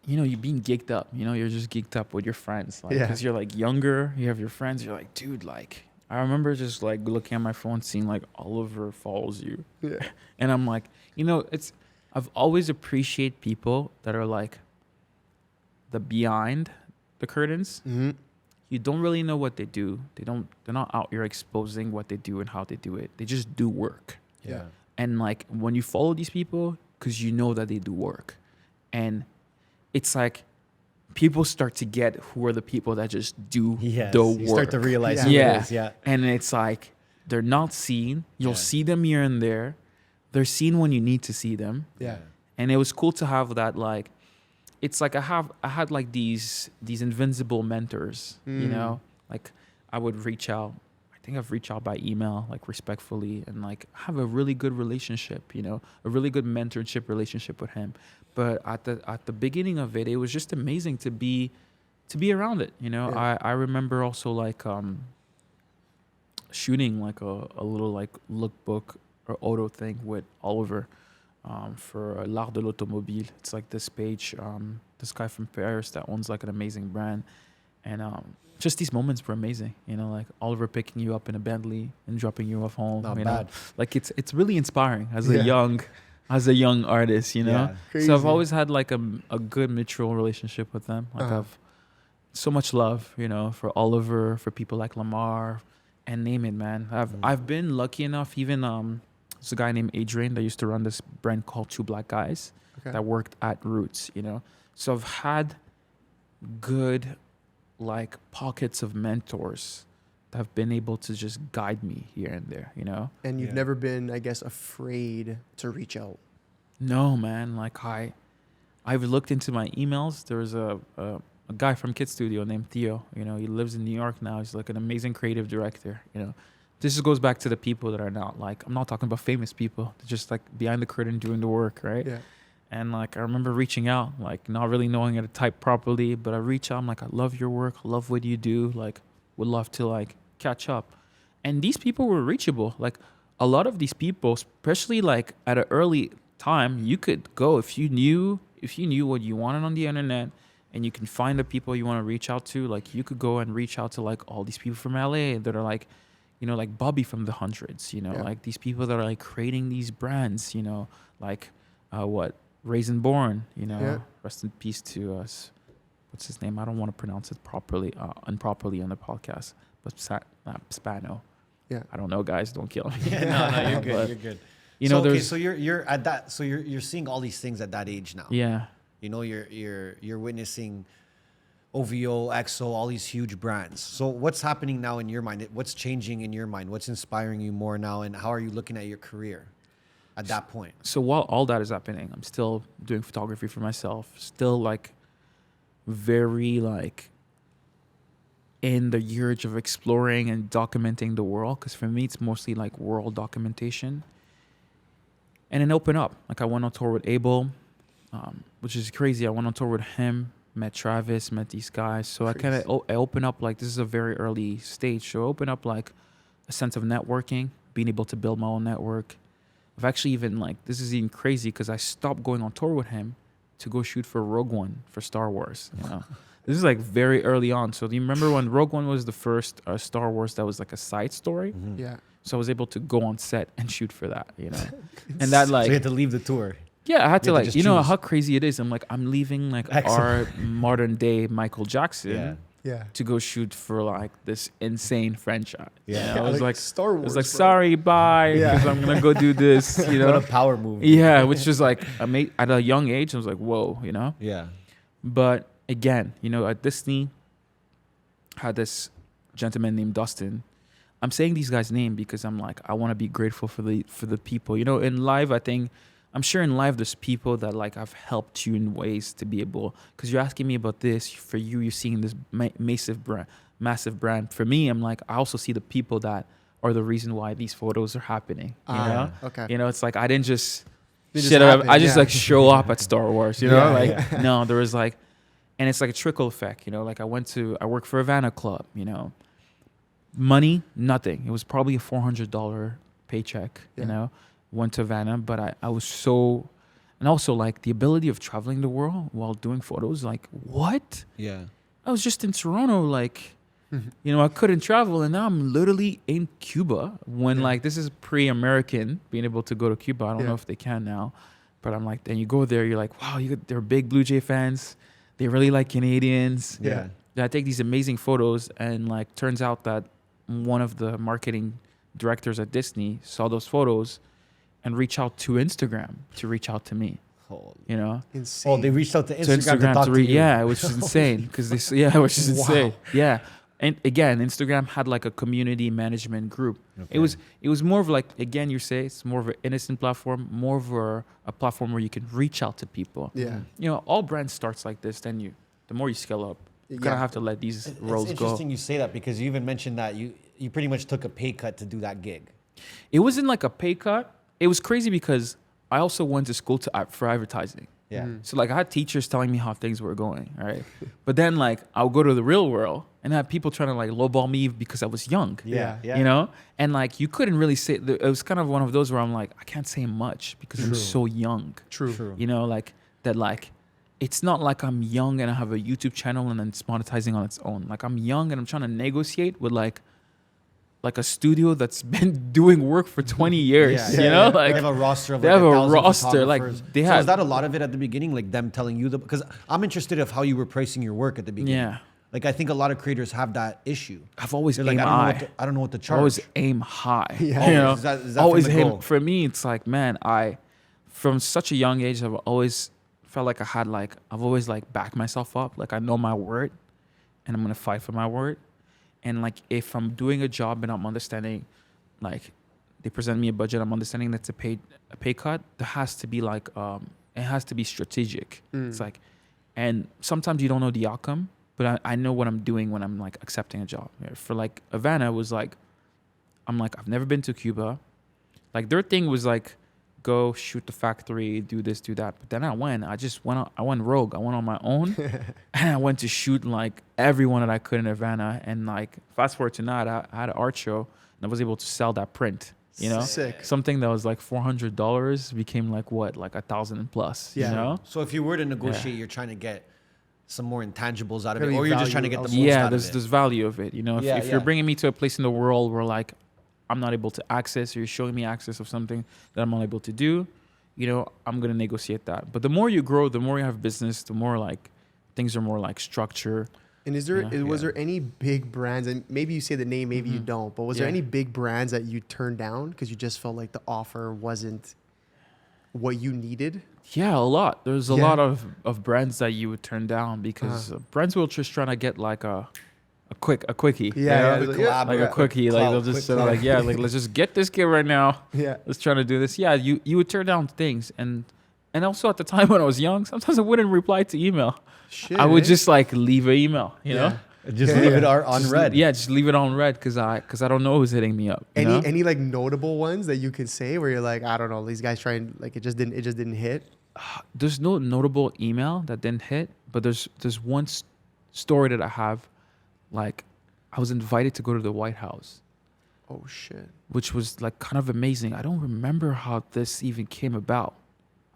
you know, you being geeked up. You know, you're just geeked up with your friends, like, Yeah. because you're like younger. You have your friends. You're like, dude, like, I remember just like looking at my phone, seeing like Oliver follows you, yeah, and I'm like, you know, I've always appreciate people that are like the behind the curtains. mm-hmm. You don't really know what they do. They're not out here exposing what they do and how they do it. They just do work. Yeah. And like when you follow these people, because you know that they do work, and it's like people start to get who are the people that just do Yes. the You work. start to realize Yeah. who Yeah. it is. Yeah. And it's like they're not seen. You'll Yeah. see them here and there. They're seen when you need to see them. yeah, And it was cool to have that. Like, it's like I had like these invincible mentors, you know, like I would reach out. I think I've reached out by email, like respectfully, and like have a really good relationship, you know, a really good mentorship relationship with him. But at the beginning of it, it was just amazing to be around it, you know. Yeah. I remember also like shooting like a little like lookbook or auto thing with Oliver. For L'Art de l'Automobile. It's like this page, this guy from Paris that owns like an amazing brand. And just these moments were amazing, you know, like Oliver picking you up in a Bentley and dropping you off home. Not you bad. know? Like it's really inspiring as Yeah. a young artist, you know. Yeah. So I've Crazy. always had like a good mutual relationship with them. Like Uh-huh. I've so much love, you know, for Oliver, for people like Lamar, and name it, man. I've been lucky enough, even there's a guy named Adrian that used to run this brand called Two Black Guys Okay. that worked at Roots, you know. So I've had good like pockets of mentors that have been able to just guide me here and there, you know. And you've Yeah. never been, I guess, afraid to reach out. No, man, like I've looked into my emails. There's a guy from Kid Studio named Theo, you know. He lives in New York now. He's like an amazing creative director, you know. This just goes back to the people that are not like, I'm not talking about famous people. They're just like behind the curtain doing the work, right? Yeah. And like I remember reaching out, like not really knowing how to type properly, but I reach out, I'm like, I love your work, I love what you do, like would love to like catch up. And these people were reachable. Like a lot of these people, especially like at an early time, you could go if you knew what you wanted on the internet and you can find the people you want to reach out to, like you could go and reach out to like all these people from LA that are like, you know, like Bobby from the Hundreds, you know, Yeah. like these people that are like creating these brands, you know, like Raisin Born, you know, Yeah. rest in peace to us. What's his name? I don't want to pronounce it improperly on the podcast, but Spano. Yeah. I don't know, guys. Don't kill me. No, you're good. But, You're good. You know, so, okay, there's so you're at that. So you're seeing all these things at that age now. yeah, You know, you're witnessing OVO, EXO, all these huge brands. So what's happening now in your mind? What's changing in your mind? What's inspiring you more now? And how are you looking at your career at that point? So while all that is happening, I'm still doing photography for myself. Still like very like in the urge of exploring and documenting the world. Because for me, it's mostly like world documentation. And then open up. Like I went on tour with Abel, which is crazy. I went on tour with him, met Travis, met these guys. So Crazy. I open up like, this is a very early stage. So I open up like a sense of networking, being able to build my own network. I've actually even like, this is even crazy because I stopped going on tour with him to go shoot for Rogue One for Star Wars. You know, this is like very early on. So do you remember when Rogue One was the first Star Wars that was like a side story? Mm-hmm. Yeah. So I was able to go on set and shoot for that, you know, and that like, So you had to leave the tour. yeah, I had to You had to like, just you know choose. how crazy it is. I'm like, I'm leaving like our modern day Michael Jackson Yeah. Yeah. to go shoot for like this insane franchise. Yeah. You know, I was like, Star Wars. I was like, bro. sorry, bye, Yeah. because I'm gonna go do this, you What know. a power move. Yeah, which is like, at a young age, I was like, whoa, you know. Yeah. But again, you know, at Disney, had this gentleman named Dustin. I'm saying these guys' name because I'm like, I want to be grateful for the people. You know, in life, I'm sure in life there's people that like I've helped you in ways to be able. Because you're asking me about this. For you, you're seeing this massive brand. For me, I'm like, I also see the people that are the reason why these photos are happening. You know, Okay. you know, it's like I didn't just They just shit up. happen, I just yeah. like show up at Star Wars. You know, Yeah, like yeah. no, there was like, and it's like a trickle effect. You know, like I worked for Havana Club. You know. Money, nothing. It was probably a $400 paycheck, Yeah. you know, went to Havana, but I was so, and also like the ability of traveling the world while doing photos, like what? Yeah. I was just in Toronto, like, Mhm. you know, I couldn't travel and now I'm literally in Cuba when Yeah. like, this is pre-American being able to go to Cuba. I don't know Yeah. if they can now, but I'm like, then you go there, you're like, wow, they're big Blue Jay fans. They really like Canadians. Yeah. I take these amazing photos and like turns out that one of the marketing directors at Disney saw those photos and reached out to Instagram to reach out to me, Holy. you know, Insane. Oh, they reached out to to Instagram, to talk to you. yeah, which is insane because which is insane. Yeah. And again, Instagram had like a community management group. Okay. It was more of like, again, you say it's more of an innocent platform, more of a platform where you can reach out to people. Yeah. You know, all brands starts like this. Then the more you scale up, you kind Yeah. of have to let these roles It's go. interesting you say that because you even mentioned that you pretty much took a pay cut to do that gig. It wasn't like a pay cut. It was crazy because I also went to school for advertising. Yeah. Mhm. So like I had teachers telling me how things were going, right? But then like I'll go to the real world and I had people trying to like lowball me because I was young. Yeah. Yeah. You know? And like you couldn't really say, it was kind of one of those where I'm like, I can't say much because I'm True. so young. True. True. You know, like that like it's not like I'm young and I have a YouTube channel and then it's monetizing on its own. Like I'm young and I'm trying to negotiate with like a studio that's been doing work for 20 years. Yeah, You yeah, know, yeah. like they have a roster of they like have a 1,000 roster, like, photographers. they So had- is that a lot of it at the beginning, like them telling you because I'm interested of how you were pricing your work at the beginning. Yeah. Like I think a lot of creators have that issue. I've always They're aim like, high. I don't know what to charge. Always aim high. Yeah. You know? Is that from always the aim. goal? For me, it's like, man, from such a young age, I've always felt like I've always like backed myself up. Like I know my word and I'm going to fight for my word. And like, if I'm doing a job and I'm understanding, like they present me a budget, I'm understanding that's a pay cut, there has to be like, it has to be strategic. It's like, and sometimes you don't know the outcome, but I know what I'm doing when I'm like accepting a job. For like Havana was like, I'm like, I've never been to Cuba. Like their thing was like, go shoot the factory, do this, do that. But then I went rogue. I went on my own and I went to shoot like everyone that I could in Havana. And like fast forward to now, I had an art show and I was able to sell that print, you know? Sick. Something that was like $400 became like what? Like 1,000 plus, Yeah. you know? So if you were to negotiate, you're trying to get some more intangibles out of it, Maybe or you're just trying to value get the most elsewhere. Yeah, out there's of it. value of it. You know, Yeah, if you're yeah. bringing me to a place in the world where like I'm not able to access, or you're showing me access of something that I'm not able to do, you know, I'm gonna negotiate that. But the more you grow, the more you have business, the more like things are more like structure. And was Yeah. there any big brands, and maybe you say the name, maybe you don't, but was there Yeah. any big brands that you turned down because you just felt like the offer wasn't what you needed? Yeah, a lot. There's a Yeah. lot of brands that you would turn down because brands will just trying to get like a quickie. Yeah, you know? like, yeah, Like a quickie. Like they'll just say like, yeah, like let's just get this kid right now. Yeah. Let's try to do this. Yeah, you would turn down things, and also at the time when I was young, sometimes I wouldn't reply to email. Shit, I would eh? just like leave an email, you know. Just Yeah, leave yeah. it on Just- red. Yeah, just leave it on red because I don't know who's hitting me up. You know? Any like notable ones that you can say where you're like, I don't know, these guys trying like it just didn't hit. There's no notable email that didn't hit, but there's one story that I have. Like, I was invited to go to the White House, Oh shit. which was like kind of amazing. I don't remember how this even came about.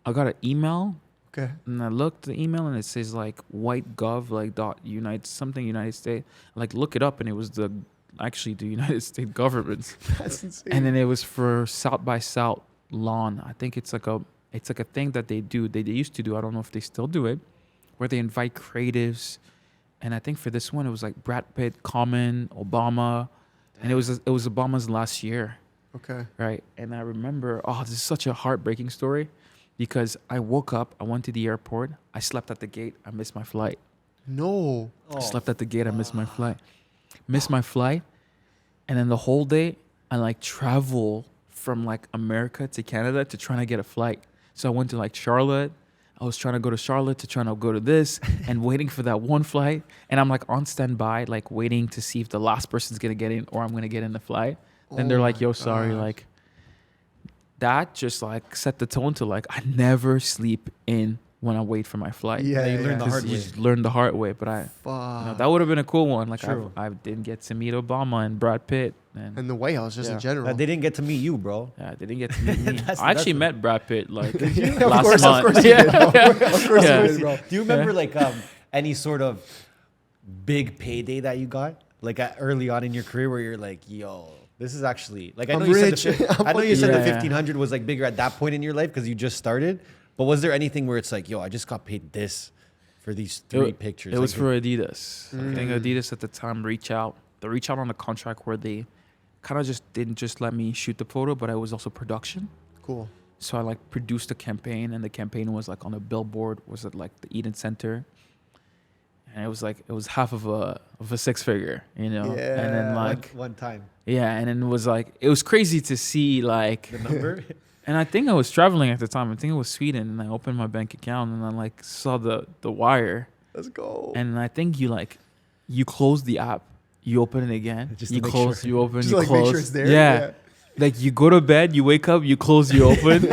I got an email Okay. and I looked at the email and it says like white gov like dot United something United States. Like look it up and it was actually the United States government. That's insane. And then it was for South by South lawn. I think it's like a thing that they do. They used to do. I don't know if they still do it, where they invite creatives. And I think for this one, it was like Brad Pitt, Common, Obama, and it was Obama's last year, Okay. right? And I remember, this is such a heartbreaking story, because I woke up, I went to the airport, I slept at the gate, I missed my flight. No. I slept at the gate, I missed my flight, and then the whole day I like travel from like America to Canada to trying to get a flight. So I went to like Charlotte. I was trying to go to Charlotte to trying to go to this and waiting for that one flight. And I'm like on standby, like waiting to see if the last person's going to get in or I'm going to get in the flight. Then they're Oh like, my yo, sorry. gosh. Like that just like set the tone to like, I never sleep in when I wait for my flight. Yeah, you yeah, learn the yeah. hard You way. just learn the hard way. But Fuck. that would have been a cool one. Like True. I didn't get to meet Obama and Brad Pitt. And the White House, just in Yeah. general. They didn't get to meet you, bro. Yeah, they didn't get to meet me. That's- I actually that's- met Brad Pitt like Of last course, month. of course you did, bro. Of course Yeah. you did, bro. Do you remember like any sort of big payday that you got like early on in your career where you're like, yo, this is actually like I know I'm you rich. said the, I know you fucking- said the Yeah. 1500 was like bigger at that point in your life because you just started. But was there anything where it's like, yo, I just got paid this for these three pictures? It was Like, for Adidas. I think Mm. Adidas at the time reached out on a contract where they kind of just didn't just let me shoot the photo, but I was also production. Cool. So I like produced a campaign, and the campaign was like on a billboard, was at like the Eden Center, and it was half of a six figure, you know. And then Yeah. like one time and then it was crazy to see like. the number. And I think I was traveling at the time. I think it was Sweden, and I opened my bank account, and I like saw the wire, Let's go. and I think you close the app, you open it again, Just to you make close, sure. you open, Just you like close. make sure it's there. Yeah. Like you go to bed, you wake up, you close, you open.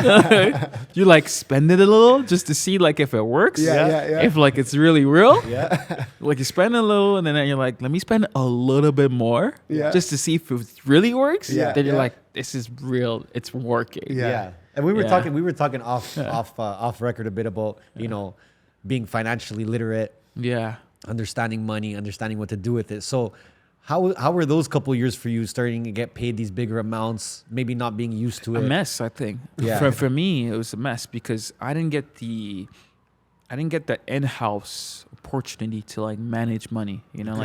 You like spend it a little just to see like if it works. Yeah. If like it's really real. Yeah. Like you spend a little, and then you're like, let me spend a little bit more, Yeah. just to see if it really works. Yeah, Then you're yeah. like, this is real, it's working. Yeah. And we were Yeah. talking off record a bit about, you know, being financially literate, Yeah. understanding money, understanding what to do with it. So how were those couple years for you starting to get paid these bigger amounts, maybe not being used to A it? mess, I think. Yeah. For me, it was a mess because I didn't get the in-house opportunity to like manage money. You know,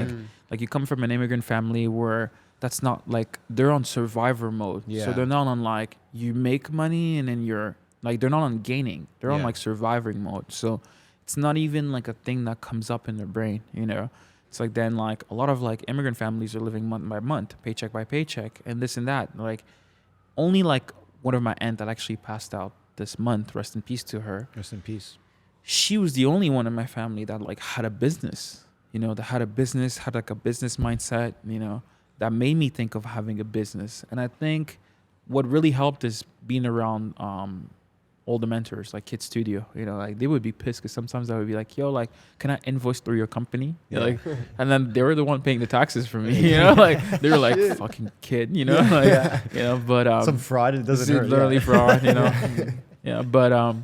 like you come from an immigrant family where that's not like they're on survivor mode. Yeah. So they're not on like you make money and then you're like they're not on gaining. They're on Yeah. like surviving mode. So it's not even like a thing that comes up in their brain. You know. It's like then like a lot of like immigrant families are living month by month, paycheck by paycheck, and this and that. Like only like one of my aunt that actually passed out this month, rest in peace to her. Rest in peace. She was the only one in my family that like had a business, you know, that had a business, had like a business mindset, you know, that made me think of having a business. And I think what really helped is being around older mentors like Kid Studio, you know, like they would be pissed because sometimes I would be like, yo, like, can I invoice through your company? Yeah. Like, and then they were the one paying the taxes for me, you know, like they were like, fucking kid, you know, like, you know, but Some fraud, it doesn't this is hurt. literally yeah. fraud, you know. Yeah, but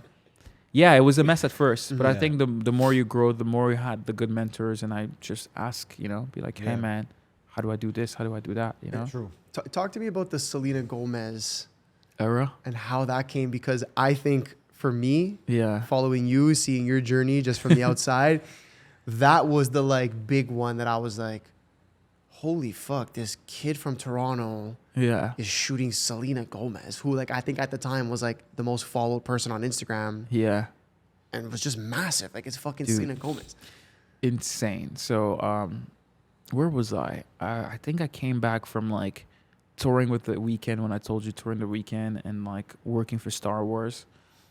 yeah, it was a mess at first. But I Yeah. think the more you grow, the more you had the good mentors, and I just ask, you know, be like, hey Yeah. man, how do I do this? How do I do that? You know, True. Talk to me about the Selena Gomez era. and how that came, because I think for me, Yeah, following you, seeing your journey just from the outside, that was the like big one that I was like, holy fuck, this kid from Toronto Yeah. is shooting Selena Gomez, who like I think at the time was like the most followed person on Instagram Yeah. and was just massive. Like it's fucking Dude. Selena Gomez. Insane. So, where was I? I think I came back from like touring with the Weeknd when I told you touring the Weeknd and like working for Star Wars.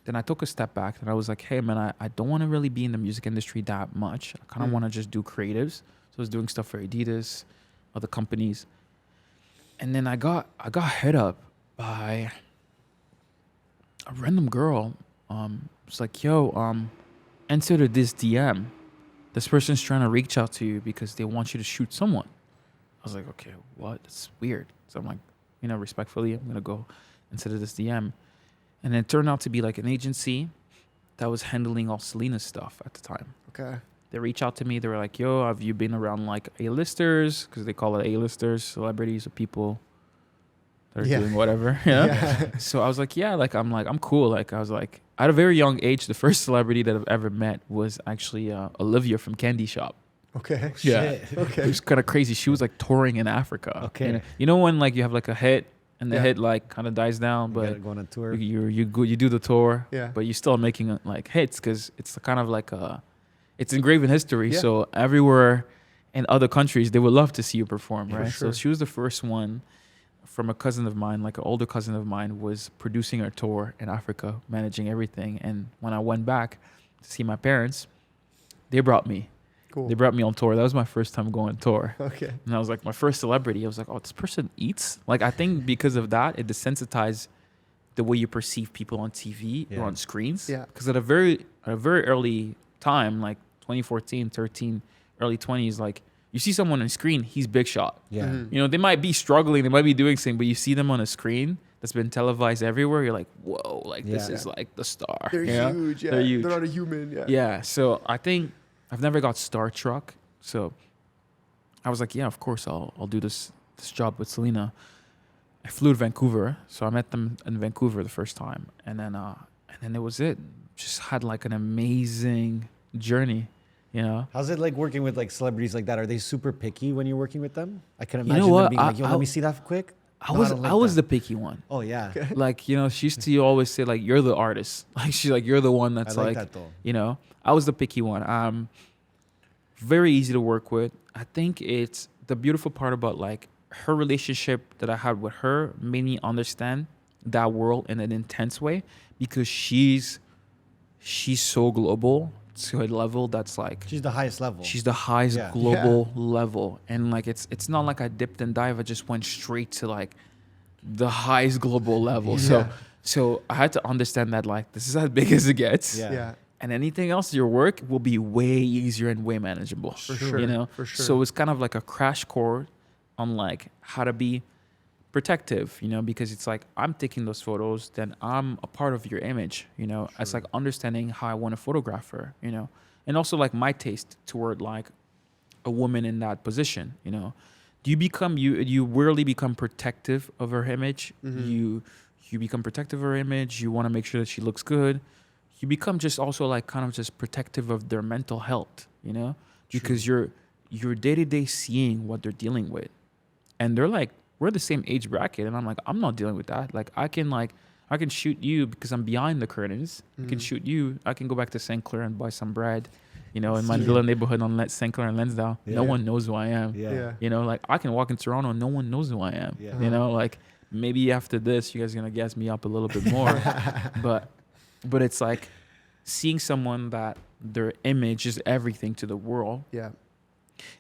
Then I took a step back and I was like, hey man, I don't want to really be in the music industry that much. I kind of want to just do creatives. So I was doing stuff for Adidas, other companies. And then I got hit up by a random girl. It's like, yo, enter this DM. This person's trying to reach out to you because they want you to shoot someone. I was like, okay, what? That's weird. So I'm like, respectfully, I'm going to go into this DM. And it turned out to be like an agency that was handling all Selena's stuff at the time. Okay. They reached out to me. They were like, yo, have you been around like A-listers? Because they call it A-listers, celebrities or people that are doing whatever. Yeah. So I was like, yeah, I'm cool. Like, I was like, at a very young age, the first celebrity that I've ever met was actually Olivia from Candy Shop. Okay. Yeah. Shit. Okay. It was kind of crazy. She was like touring in Africa. Okay. You know when like you have like a hit and the Yeah. hit like kind of dies down, You but gotta go on a tour. you do the tour, Yeah. but you're still making like hits because it's kind of like it's engraved in history. Yeah. So everywhere in other countries, they would love to see you perform, For right? sure. So she was the first one from a cousin of mine, like an older cousin of mine, was producing her tour in Africa, managing everything. And when I went back to see my parents, they brought me. Cool. They brought me on tour. That was my first time going on tour. Okay. And I was like, my first celebrity. I was like, oh, this person eats? Like, I think because of that, it desensitized the way you perceive people on TV Yeah. or on screens. Yeah. Because at a very early time, like 2014, 13, early 20s, like you see someone on screen, he's big shot. Yeah. Mhm. You know, they might be struggling, they might be doing something, but you see them on a screen that's been televised everywhere. You're like, whoa, like this Yeah. is like the star. They're you know? huge. Yeah. They're huge. They're not a human. Yeah. Yeah. So I think I've never got starstruck. So I was like, yeah, of course I'll do this job with Selena. I flew to Vancouver, so I met them in Vancouver the first time, and then it was it. Just had like an amazing journey, you know. How's it like working with like celebrities like that? Are they super picky when you're working with them? I can know imagine them what? being like, yo, let me see that quick. I No, was don't like I was that. the picky one. Oh yeah. Okay. Like, you know, she used to always say like, you're the artist. Like she's like, you're the one that's I like like that though. you know. I was the picky one. Very easy to work with. I think it's the beautiful part about like her relationship that I had with her made me understand that world in an intense way because she's so global to a level that's like She's the highest level. she's the highest Yeah. global level, and like it's not like I dipped and dive. I just went straight to like the highest global level. Yeah. So I had to understand that like this is as big as it gets. Yeah. Yeah. And anything else, your work will be way easier and way manageable. For sure. You know? For sure. So it's kind of like a crash course on like how to be protective, you know, because it's like I'm taking those photos, then I'm a part of your image, you know. It's like understanding how I want to photograph her, you know. And also like my taste toward like a woman in that position, you know. Do you become you really become protective of her image? Mhm. You become protective of her image, you want to make sure that she looks good. You become just also like kind of just protective of their mental health, you know, because you're day-to-day seeing what they're dealing with, and they're like, we're the same age bracket, and I'm like, I'm not dealing with that. Like I can shoot you because I'm behind the curtains. I can shoot you. I can go back to St. Clair and buy some bread, you know, in my little neighborhood on St. Clair and Lansdowne. No Yeah. one knows who I am. Yeah. Yeah. You know, like I can walk in Toronto and no one knows who I am. Yeah. You know, like maybe after this, you guys are gonna gas me up a little bit more, but it's like seeing someone that their image is everything to the world. Yeah.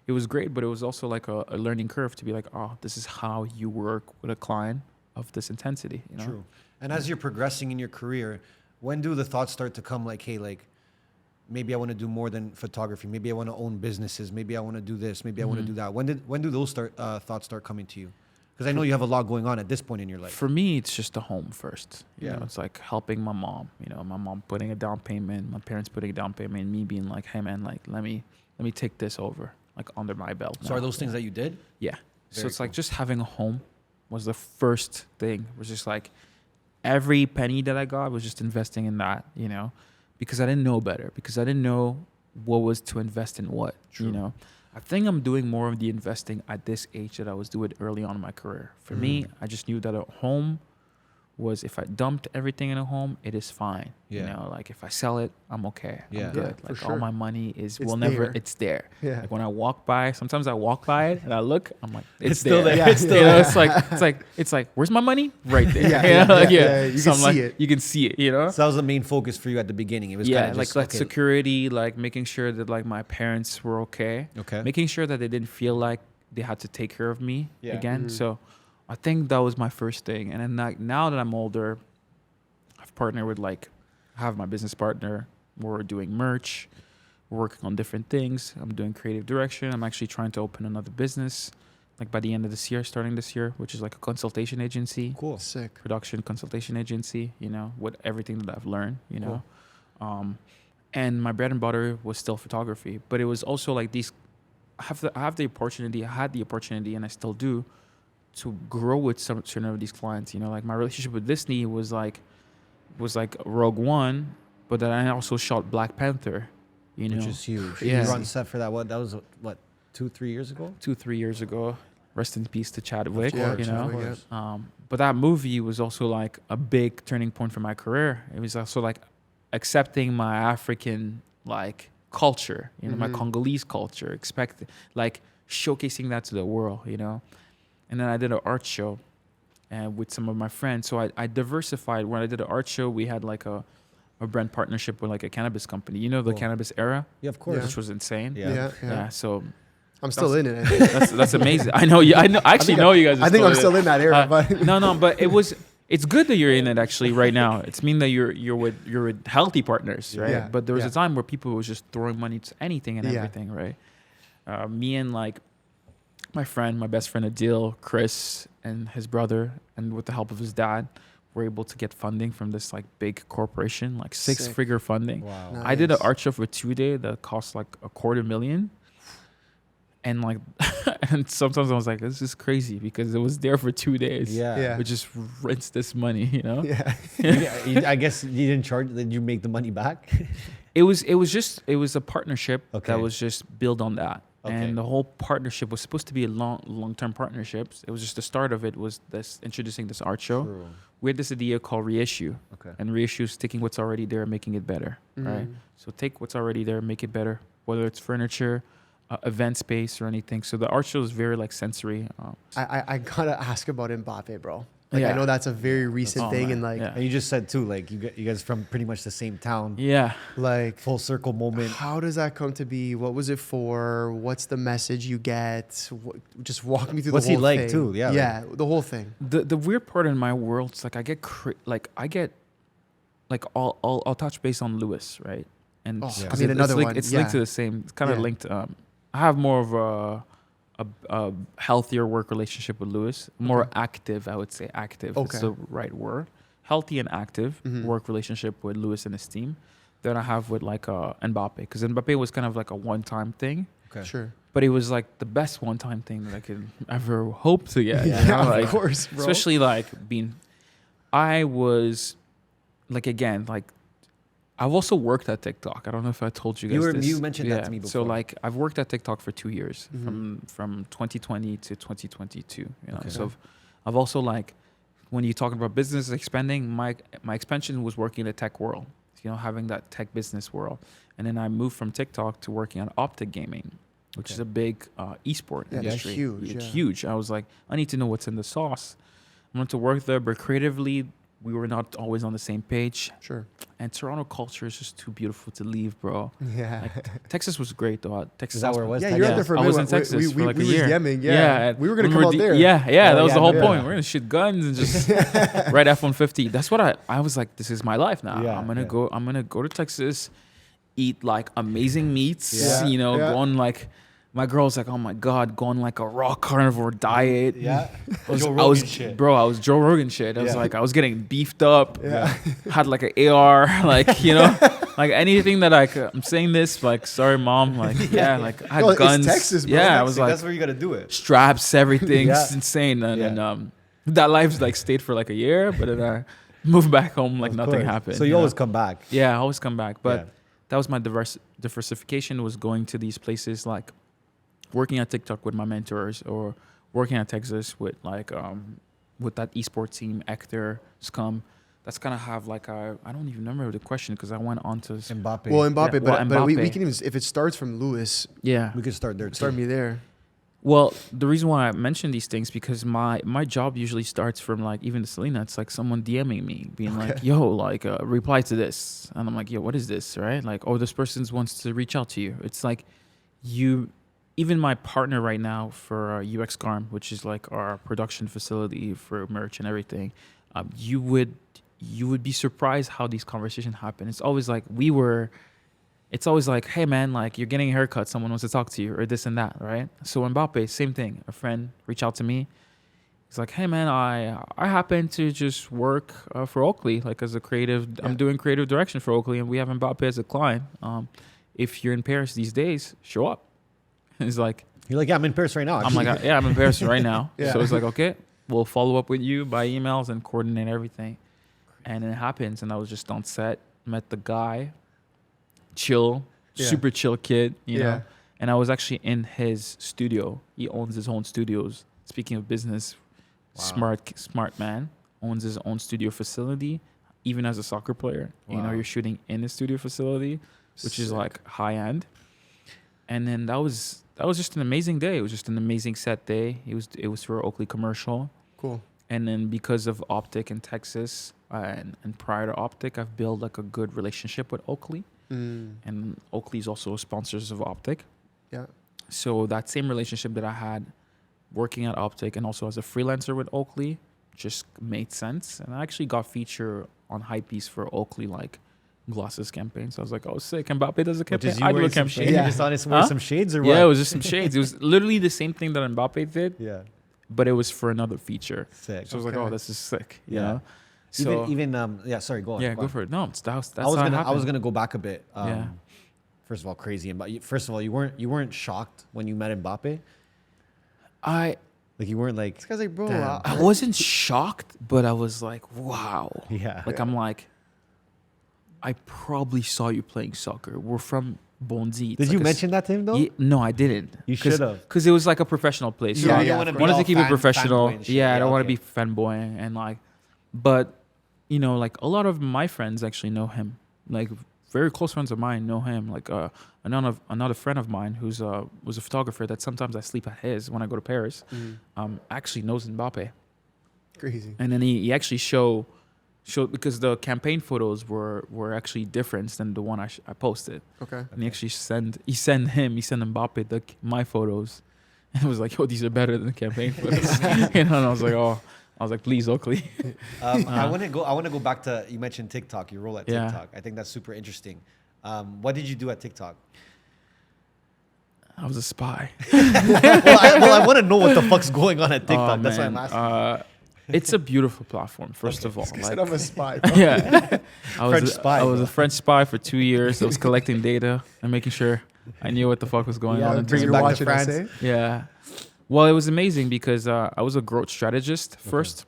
It was great, but it was also like a learning curve to be like, oh, this is how you work with a client of this intensity. You know? True. And as you're progressing in your career, when do the thoughts start to come like, hey, like maybe I want to do more than photography. Maybe I want to own businesses. Maybe I want to do this. Maybe I want to do that. When do those thoughts start coming to you? Because I know you have a lot going on at this point in your life. For me, it's just the home first. You Yeah. know, it's like helping my mom. You know, my mom putting a down payment, my parents putting a down payment, and me being like, hey man, like let me take this over, like under my belt. So are those things that you did? Yeah. So Very it's like cool. just having a home was the first thing. It was just like every penny that I got was just investing in that, you know, because I didn't know better, because I didn't know what was to invest in what, True. you know. I think I'm doing more of the investing at this age that I was doing early on in my career. For me, I just knew that a home was, if I dumped everything in a home, it is fine. You Yeah. know, like if I sell it, I'm okay. Yeah. I'm good. Yeah, for Like all sure. my money is, It's never, there. it's there. Yeah. Like when I walk by, sometimes I walk by it and I look, I'm like, It's still there. Yeah, It's still You know, there. it's like, where's my money? Right there. Yeah, You know, yeah, like, yeah, you So can I'm like, see it. You can see it, you know? So that was the main focus for you at the beginning. It was Yeah, kind of like just, like okay. security, like making sure that like my parents were okay. Okay. Making sure that they didn't feel like they had to take care of me Yeah. again. So I think that was my first thing. And then like now that I'm older, I've partnered with like, I have my business partner. We're doing merch. We're working on different things. I'm doing creative direction. I'm actually trying to open another business, like by the end of this year, starting this year, which is like a consultation agency, Cool. Sick. production consultation agency, you know, with everything that I've learned, you know. And my bread and butter was still photography, but it was also like these, I had the opportunity, and I still do, to grow with some certain of these clients, you know, like my relationship with Disney was like Rogue One, but then I also shot Black Panther, you know, Which is huge. Yeah. You were on set for that. That was 2-3 years ago? 2-3 years ago. Rest in peace to Chadwick, Yeah, you know. Chadwick, But that movie was also like a big turning point for my career. It was also like accepting my African like culture, you know, my Congolese culture, like showcasing that to the world, you know. And then I did an art show with some of my friends. So I diversified. When I did an art show, we had like a brand partnership with like a cannabis company. You know, the Cool. cannabis era, Yeah, of course. which was insane. Yeah. Yeah. So I'm still in it. I think. that's amazing. I know you. I actually know you guys. Are I think I'm in still it. in that era, but No, but it's good that you're in it actually right now. It's mean that you're with healthy partners, right? Yeah, But there was yeah. a time where people was just throwing money to anything and Yeah. everything, right? Me and like my best friend Adil, Chris, and his brother, and with the help of his dad, were able to get funding from this like big corporation, like Sick. 6-figure funding. Wow. Nice. I did an art show for 2 days that cost like $250,000. And like, and sometimes I was like, this is crazy because it was there for 2 days. Yeah. Yeah. We just rinse this money, you know? yeah. I guess you didn't charge. Did you make the money back? It was a partnership Okay. that was just built on that. Okay. And the whole partnership was supposed to be a long-term partnership. It was just the start of it was this introducing this art show. True. We had this idea called reissue. Okay. And reissue is taking what's already there and making it better, right? So take what's already there, make it better, whether it's furniture, event space or anything. So the art show is very like sensory. I gotta ask about Mbappe, bro. Like I Yeah. know that's a very recent Oh, thing, man. and like Yeah. And you just said too, like you guys from pretty much the same town. Yeah. like Full circle moment. how does that come to be? What was it for? What's the message you get? Just walk me through What's the he whole like thing. too? Yeah, Yeah, the whole thing. The weird part in my world is like I'll touch base on Lewis, right? And Oh, Yeah. I 'cause mean, another one. It's yeah. linked to the same. It's kind of Yeah. linked. I have more of a healthier work relationship with Lewis. More active, I would say. Active. It's Okay. the right word. Healthy and active Mhm. work relationship with Lewis and his team than I have with like Mbappe, because Mbappe was kind of like a one-time thing. Okay. Sure. But it was like the best one-time thing that I could ever hope to get. Yeah, you know? of Like, course, bro. especially like I was like, again, like I've also worked at TikTok. I don't know if I told you guys this. You mentioned that to me So before. like I've worked at TikTok for 2 years, Mhm. from 2020 to 2022. You know, Okay. so I've also like, when you're talking about business expanding, my expansion was working in the tech world. You know, having that tech business world, and then I moved from TikTok to working on Optic Gaming, which Okay. is a big esport Yeah, that's industry. huge, It's yeah. huge. I was like, I need to know what's in the sauce. I wanted to work there, but creatively, we were not always on the same page. Sure. And Toronto culture is just too beautiful to leave, bro. Yeah. Texas was great, though. Texas Is that where it was? Yeah, Texas? you're out there for a I minute. was in Texas for like a year. was DMing, yeah. We were gonna when come out there. Yeah, Oh, that was yeah, the whole yeah. point. We're gonna shoot guns and just ride F-150. That's what I was like. This is my life now. Yeah, I'm gonna yeah. go to Texas, eat like amazing meats. Yeah, You know, yeah. go on like. My girl's like, oh my God, go on like a raw carnivore diet. Yeah. I was, Joe I Rogan was shit. bro, I was Joe Rogan shit. I was Yeah. like, I was getting beefed up. Yeah. Had like an AR, like, you know, like anything that I'm saying this, like, sorry, mom, like, yeah, like I had No, it's guns. Texas, bro. Yeah, I was See, like that's where you gotta do it. straps, everything, Yeah. it's insane. And, Yeah. and that life like stayed for like a year, but then I moved back home like Of nothing course. happened. So you know? always come back. Yeah, I always come back. But Yeah. that was my diversification, was going to these places like working at TikTok with my mentors, or working at Texas with like with that esports team, Hector, Scum. That's kind of have like I don't even remember the question because I went on to Mbappe. Well, Mbappe, Yeah, well, but we Mbappe. can even, if it starts from Lewis, yeah. We could start there too. start me there. Well, the reason why I mention these things because my job usually starts from like even the Selena. It's like someone DMing me, being like, "Yo, like reply to this," and I'm like, "Yo, what is this?" Right? Like, oh, this person wants to reach out to you. It's like you. Even my partner right now for UX Garm, which is like our production facility for merch and everything, you would be surprised how these conversations happen. It's always like it's always like, hey man, like you're getting a haircut, someone wants to talk to you, or this and that, right? So Mbappe, same thing. A friend reached out to me. He's like, hey man, I happen to just work for Oakley, like as a creative. Yeah. I'm doing creative direction for Oakley, and we have Mbappe as a client. If you're in Paris these days, show up. He's like, You're like, yeah, I'm in Paris right now. I'm like, yeah, I'm in Paris right now. Yeah. So it's like, okay, we'll follow up with you by emails and coordinate everything. And it happens, and I was just on set, met the guy, chill, Yeah. super chill kid, you Yeah. know. And I was actually in his studio. He owns his own studios. Speaking of business, Wow. smart man, owns his own studio facility. Even as a soccer player, you know, Wow. you're shooting in his studio facility, which is Sick. like high end. And then that was just an amazing day. It was just an amazing set day. It was for Oakley commercial. Cool. And then because of Optic in Texas and prior to Optic, I've built like a good relationship with Oakley. And Oakley is also sponsors of Optic. Yeah. So that same relationship that I had working at Optic and also as a freelancer with Oakley just made sense. And I actually got featured on Hypebeast for Oakley like glasses campaign. So I was like, oh, sick. Mbappe does a campaign. I do a campaign. You just honestly wear some shades or what? Yeah, it was just some shades. It was literally the same thing that Mbappe did, Yeah. but it was for another feature. Sick. So I was like, Okay. oh, this is sick. You Yeah. know? So Even yeah, sorry, go on. yeah, go go on. for it. No, that's I was how it gonna happened. go back a bit. Yeah. First of all, crazy. First of all, you weren't shocked when you met Mbappe. I Like you weren't like, This guy's like, bro, Damn. I wasn't shocked, but I was like, wow. yeah. Like I'm like, I probably saw you playing soccer. We're from Bondy. Did you mention that to him though? No, I didn't. You should have. Because it was like a professional place. So Yeah, I yeah, wanted to keep it professional. Yeah, I don't want to be. be fanboy and like, but you know, like a lot of my friends actually know him. Like very close friends of mine know him. Like another friend of mine who's was a photographer that sometimes I sleep at his when I go to Paris. Actually knows Mbappe, crazy. and then he actually showed because the campaign photos were actually different than the one I posted. Okay. And he actually sent Mbappe my photos, and it was like, "Yo, these are better than the campaign photos." You know, and I was like, "Please, Oakley." I want to go back to, you mentioned TikTok, your role at Yeah. TikTok. I think that's super interesting. What did you do at TikTok? I was a spy. I want to know what the fuck's going on at TikTok. Oh, That's why I'm man. asking. It's a beautiful platform. First of all, This guy said like, I'm a spy. Bro. yeah, French spy, I was bro. a French spy for 2 years. I was collecting data and making sure I knew what the fuck was going Yeah, on. in bring terms it of- back to watching us, France. eh? Yeah. Well, it was amazing because I was a growth strategist first,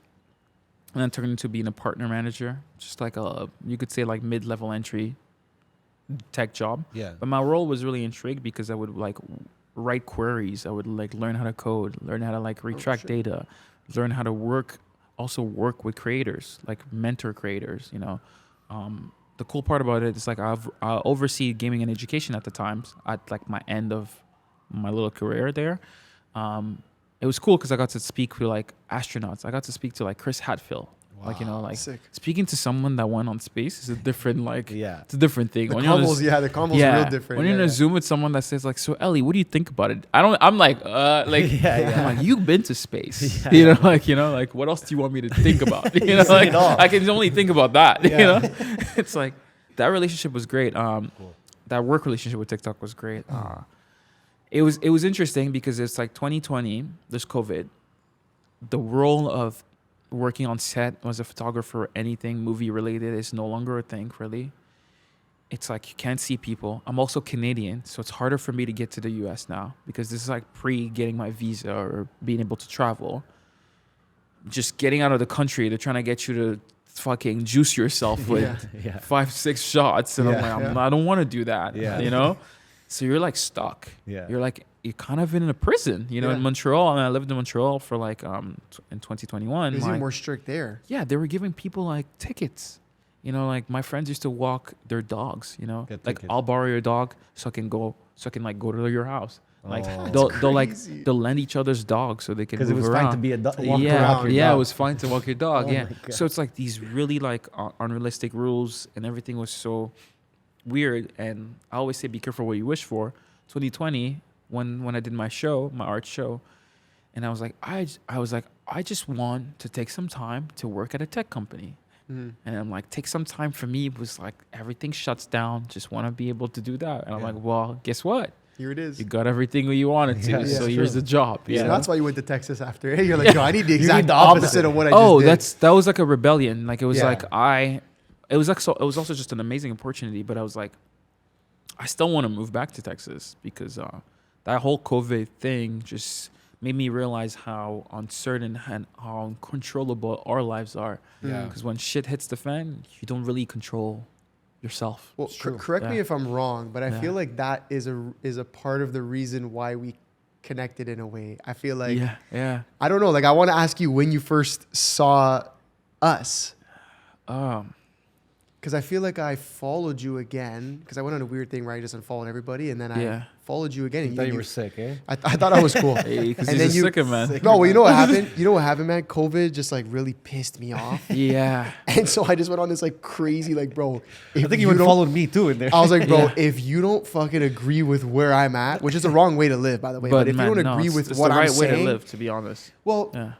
and then turned into being a partner manager, just like you could say like mid-level entry tech job. Yeah. But my role was really intrigued because I would like write queries. I would like learn how to code, learn how to like retract data, learn how to work with creators, like mentor creators, you know. The cool part about it is like I oversee gaming and education at the times at like my end of my little career there. It was cool because I got to speak with like astronauts. I got to speak to like Chris Hadfield. Like, you know, like Sick. speaking to someone that went on space is a different like Yeah. it's a different thing. The When you're on combos, this- yeah, the combos are real different. When you're in yeah, a Zoom with someone that says like, so Elie, what do you think about it? I'm like, Yeah. I'm like, you've been to space. Yeah. You know, like what else do you want me to think about? You know, seen like it all. I can only think about that. Yeah. You know, it's like that relationship was great. That work relationship with TikTok was great. It was interesting because it's like 2020, there's COVID. The role of working on set as a photographer, anything movie related, is no longer a thing, really. It's like you can't see people. I'm also Canadian, so it's harder for me to get to the US now because this is like pre-getting my visa or being able to travel. Just getting out of the country, they're trying to get you to fucking juice yourself with Yeah. 5-6 shots. And Yeah. I'm like, I don't want to do that, Yeah. you know? So you're like stuck. Yeah. You're like you're kind of in a prison, you know, Yeah. in Montreal. I mean, I lived in Montreal for like in 2021. It was like, even more strict there. yeah, they were giving people like tickets. You know, like my friends used to walk their dogs. You know, Get like tickets. I'll borrow your dog so I can like go to your house. Like Oh. they'll like crazy. they'll lend each other's dogs so they can Because it move was around. fine to be a dog. Yeah, yeah, it was fine to walk your dog. Oh Yeah, my God. so it's like these really like unrealistic rules, and everything was so weird. And I always say, be careful what you wish for. 2020, when I did my show, my art show, and I was like, I just want to take some time to work at a tech company. Mhm. And I'm like, take some time for me was like everything shuts down. Just want to be able to do that. And I'm Yeah. like, well, guess what? Here it is. You got everything you wanted to. Yeah, so it's here's true. the job. So Yeah. that's why you went to Texas after. Hey, you're like, yo, I need the exact the opposite. opposite. of what I just did. That was like a rebellion. Like it was Yeah. like it was like so. It was also just an amazing opportunity. But I was like, I still want to move back to Texas because that whole COVID thing just made me realize how uncertain and how uncontrollable our lives are. Yeah. Because when shit hits the fan, you don't really control yourself. Well, It's true. correct me Yeah. if I'm wrong, but I Yeah. feel like that is a part of the reason why we connected in a way. I feel like yeah. I don't know. Like I want to ask you when you first saw us, because I feel like I followed you again because I went on a weird thing where I just unfollowed everybody, and then Yeah. I followed you again. I And thought you were sick, eh? I thought I was cool. Because And he's a then you- sicker man. No, well, you know what happened? You know what happened, man? COVID just like really pissed me off. Yeah. And so I just went on this like crazy, like, bro. I think you would don't- followed me too in there. I was like, bro, Yeah. if you don't fucking agree with where I'm at, which is the wrong way to live, by the way, but if man, you don't no, agree it's- with it's what the right I'm way saying, to live, to be honest. well, Yeah.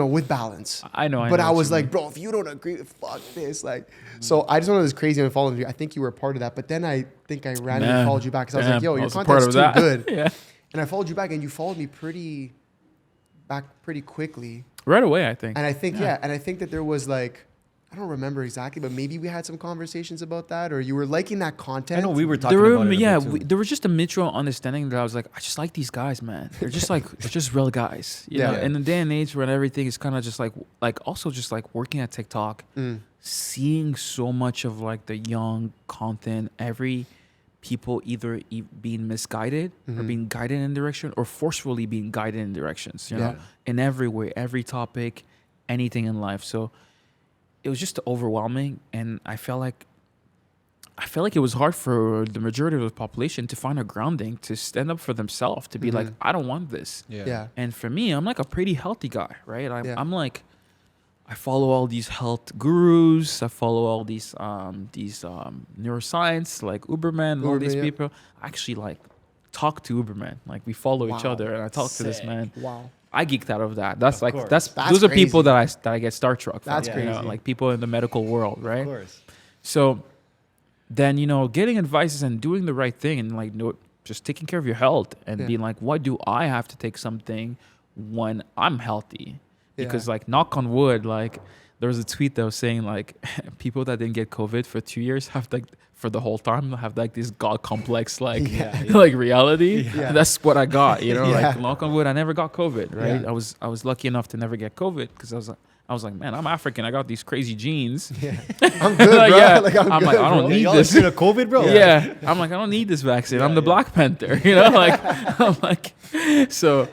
with balance. I know. But know I what was you like, mean. bro, if you don't agree, fuck this. Like, so I just went on this crazy and followed you. I think you were a part of that, but then I think I randomly Man. followed you back because I was Damn, like, yo, I your was a part content's too of that. good. Yeah. And I followed you back, and you followed me pretty quickly. Right away, I think. And I think, and I think that there was like, I don't remember exactly, but maybe we had some conversations about that, or you were liking that content. I know we were talking There were, about it. yeah, a bit, too. there was just a mutual understanding that I was like, I just like these guys, man. They're just like, they're just real guys. You know, Yeah. in the day and age when everything is kind of just like also just like working at TikTok, seeing so much of like the young content, every people either being misguided or being guided in direction or forcefully being guided in directions, you know, Yeah. in every way, every topic, anything in life. So it was just overwhelming, and I felt like it was hard for the majority of the population to find a grounding, to stand up for themselves, to be like, I don't want this. Yeah. And for me, I'm like a pretty healthy guy, right? Yeah. I'm like, I follow all these health gurus. I follow all these neuroscience, like Uberman, and all Uberman, these yeah. people. I actually like talk to Uberman. Like we follow each Wow. other, and I talk to this Sick. man. Wow. I geeked out of that. That's Of like course. that's That's those are people crazy. that I get starstruck from. That's you know, crazy. like people in the medical world, right? Of course. So then, getting advices and doing the right thing and like just taking care of your health and Yeah. being like, what do I have to take something when I'm healthy? Because Yeah. like knock on wood, like there was a tweet that was saying like people that didn't get COVID for 2 years have like for the whole time have like this God complex like like reality. Yeah. And that's what I got, Yeah. like knock on wood, I never got COVID, right? Yeah. I was lucky enough to never get COVID because I was like, man, I'm African. I got these crazy genes. Yeah. I'm good, bro. Yeah. Like, I'm I'm good, like, I don't bro. need Y'all this. afraid of COVID, bro? Yeah. I'm like, I don't need this vaccine. I'm the Black Panther, like, I'm like, so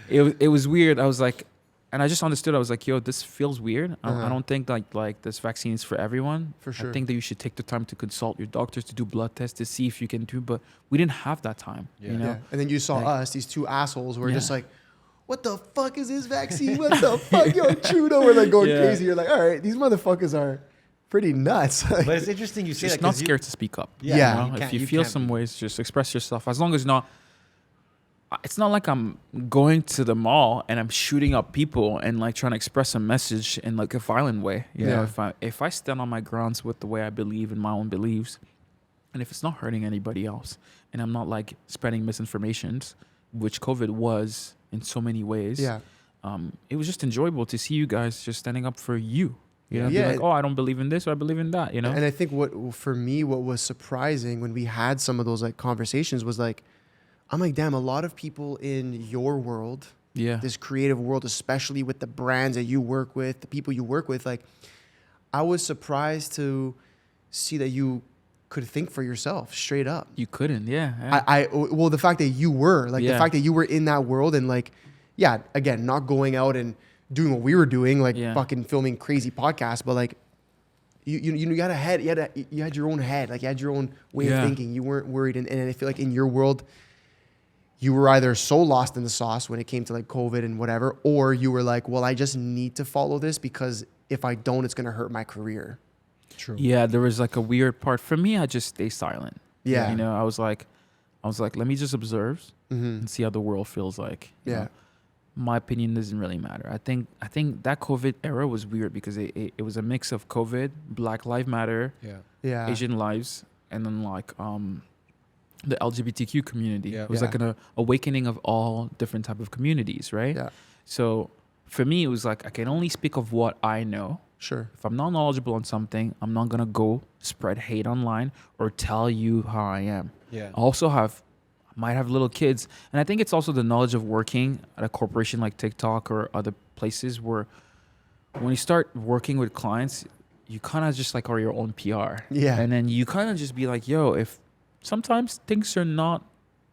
it was weird. I was like, and I just understood. I was like, yo, this feels weird. I don't think like this vaccine is for everyone. For sure. I think that you should take the time to consult your doctors, to do blood tests, to see if you can do, but we didn't have that time, Yeah. you know? Yeah. And then you saw Like- us, these two assholes, were just Yeah. like, what the fuck is this vaccine? What the fuck? Yo, Trudeau. We're like going Yeah. crazy. You're like, all right, these motherfuckers are pretty nuts. But it's interesting you say Just that. not 'cause you- scared to speak up. Yeah. You know? you If can't- you you feel can't some be- ways, just express yourself. As long as it's not like I'm going to the mall and I'm shooting up people and like trying to express a message in like a violent way. You know, if I stand on my grounds with the way I believe in my own beliefs, and if it's not hurting anybody else, and I'm not like spreading misinformations, which COVID was in so many ways. Yeah. It was just enjoyable to see you guys just standing up for you. You know, be Yeah. like, oh, I don't believe in this or I believe in that. You know, And I think what was surprising when we had some of those like conversations was like, I'm like, damn, a lot of people in your world, yeah, this creative world, especially with the brands that you work with, the people you work with, like, I was surprised to see that you could think for yourself straight up. You couldn't, yeah. Well, the fact that you were like the Yeah. fact that you were in that world and like, yeah, again, not going out and doing what we were doing, like Yeah. fucking filming crazy podcasts, but like you had a head, you had your own head, like you had your own way Yeah. of thinking. You weren't worried, and I feel like in your world, you were either so lost in the sauce when it came to like COVID and whatever, or you were like, well, I just need to follow this because if I don't, it's gonna hurt my career. True. Yeah, there was like a weird part. For me, I just stay silent. Yeah. You know, I was like, let me just observe Mm-hmm. and see how the world feels like. You Yeah. know, my opinion doesn't really matter. I think that COVID era was weird because it was a mix of COVID, Black Lives Matter, Yeah. Yeah. Asian lives, and then like the LGBTQ community. Yeah. It was Yeah. like an awakening of all different type of communities, right? Yeah. So for me, it was like I can only speak of what I know. Sure. If I'm not knowledgeable on something, I'm not gonna go spread hate online or tell you how I am. Yeah. I also might have little kids, and I think it's also the knowledge of working at a corporation like TikTok or other places where when you start working with clients, you kind of just like are your own PR. Yeah. And then you kind of just be like, yo, if sometimes things are not,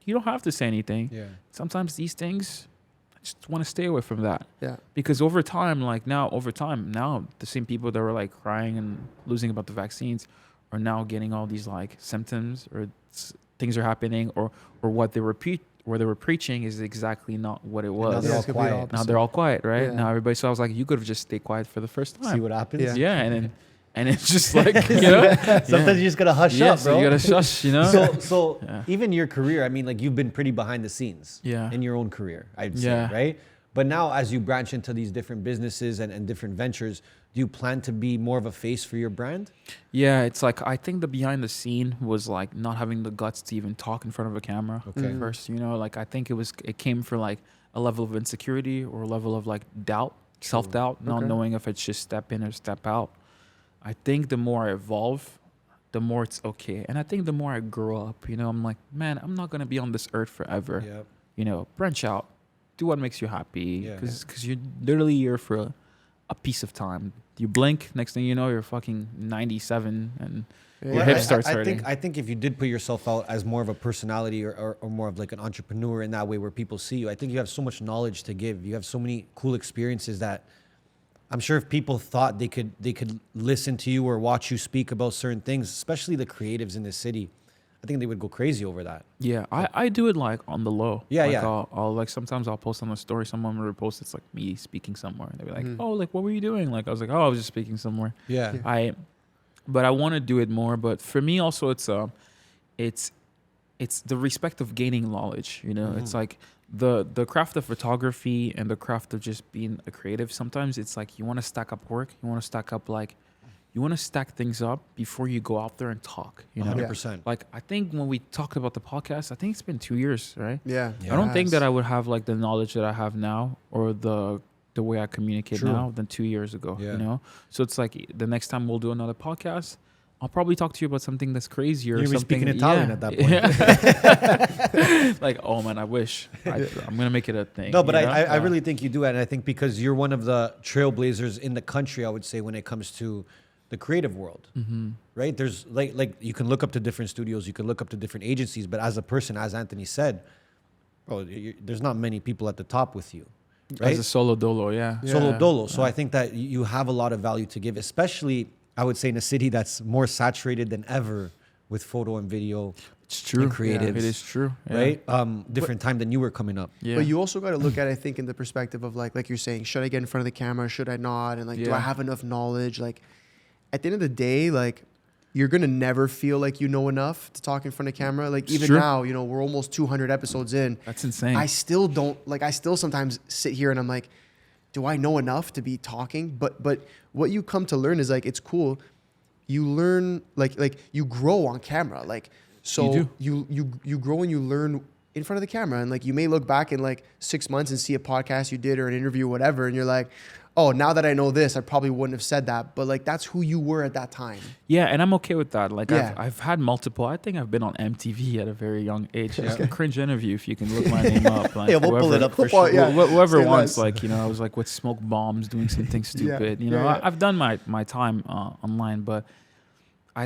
you don't have to say anything. Yeah. Sometimes these things, I just want to stay away from that. Yeah. Because over time, the same people that were like crying and losing about the vaccines are now getting all these like symptoms or things are happening or what they were preaching is exactly not what it Now was. they're all it's gonna be the quiet. opposite. Now they're all quiet, right? Yeah. Now everybody. So I was like, you could have just stayed quiet for the first time. See what happens. Yeah. And it's just like, you know, Sometimes you just gotta hush up, so bro. you gotta shush, you know. So Yeah. even your career, I mean, like you've been pretty behind the scenes. Yeah. In your own career, I'd say, Yeah. right? But now, as you branch into these different businesses and different ventures, do you plan to be more of a face for your brand? Yeah, it's like I think the behind the scene was like not having the guts to even talk in front of a camera. Okay. Mhm. First, you know, like I think it came for like a level of insecurity or a level of like doubt, self-doubt, not Okay. knowing if it's just step in or step out. I think the more I evolve, the more it's okay. And I think the more I grow up, you know, I'm like, man, I'm not going to be on this earth forever. Yeah. You know, branch out, do what makes you happy. Yeah. Because you're literally here for a piece of time. You blink, next thing you know, you're fucking 97 and your hips start hurting. I think if you did put yourself out as more of a personality or more of like an entrepreneur in that way where people see you, I think you have so much knowledge to give. You have so many cool experiences that I'm sure if people thought they could listen to you or watch you speak about certain things, especially the creatives in this city, I think they would go crazy over that. Yeah, I do it like on the low. Yeah, like yeah. I'll like sometimes I'll post on the story. Someone will repost it's like me speaking somewhere. They'll be like, Mhm. oh, like what were you doing? Like I was like, oh, I was just speaking somewhere. Yeah. Yeah. But I want to do it more. But for me also, it's the respect of gaining knowledge. You know, it's like the craft of photography and the craft of just being a creative. Sometimes it's like you want to stack up work. You want to stack up you want to stack things up before you go out there and talk. You know, 100%. like I think when we talked about the podcast, I think it's been 2 years, right? Yeah. Yeah. I don't think Yes. that I would have like the knowledge that I have now or the way I communicate True. now than 2 years ago. Yeah. You know, so it's like the next time we'll do another podcast, I'll probably talk to you about something that's crazy or You'll be something. speaking Italian at that point. Yeah. Like, oh man, I wish I'm gonna make it a thing. No, but you know? I really think you do it. And I think because you're one of the trailblazers in the country, I would say, when it comes to the creative world, right? There's like you can look up to different studios, you can look up to different agencies, but as a person, as Anthony said, bro, there's not many people at the top with you, right? as a solo dolo, yeah. Solo Yeah. dolo. So I think that you have a lot of value to give, especially I would say in a city that's more saturated than ever with photo and video, It's true. and creatives. It is true. Yeah. right? Different time than you were coming up. Yeah. But you also got to look at it, I think, in the perspective of like you're saying, should I get in front of the camera? Should I not? And like, do I Yeah. have enough knowledge? Like, at the end of the day, like, you're gonna never feel like you know enough to talk in front of camera. Like, even true. now, you know, we're almost 200 episodes in. That's insane. I still don't like. I still sometimes sit here and I'm like, do I know enough to be talking? But what you come to learn is like, it's cool. You learn like you grow on camera. Like, so you grow and you learn in front of the camera. And like, you may look back in like 6 months and see a podcast you did or an interview or whatever, and you're like, oh, now that I know this, I probably wouldn't have said that. But like, that's who you were at that time. Yeah, and I'm okay with that. Like, Yeah. I've had multiple. I think I've been on MTV at a very young age. It's a cringe interview if you can look my name up. Like, Yeah, we'll pull it up for sure. Yeah. Whoever Say wants, less. like, you know, I was like with smoke bombs doing something stupid. You know, Yeah. I've done my time online, but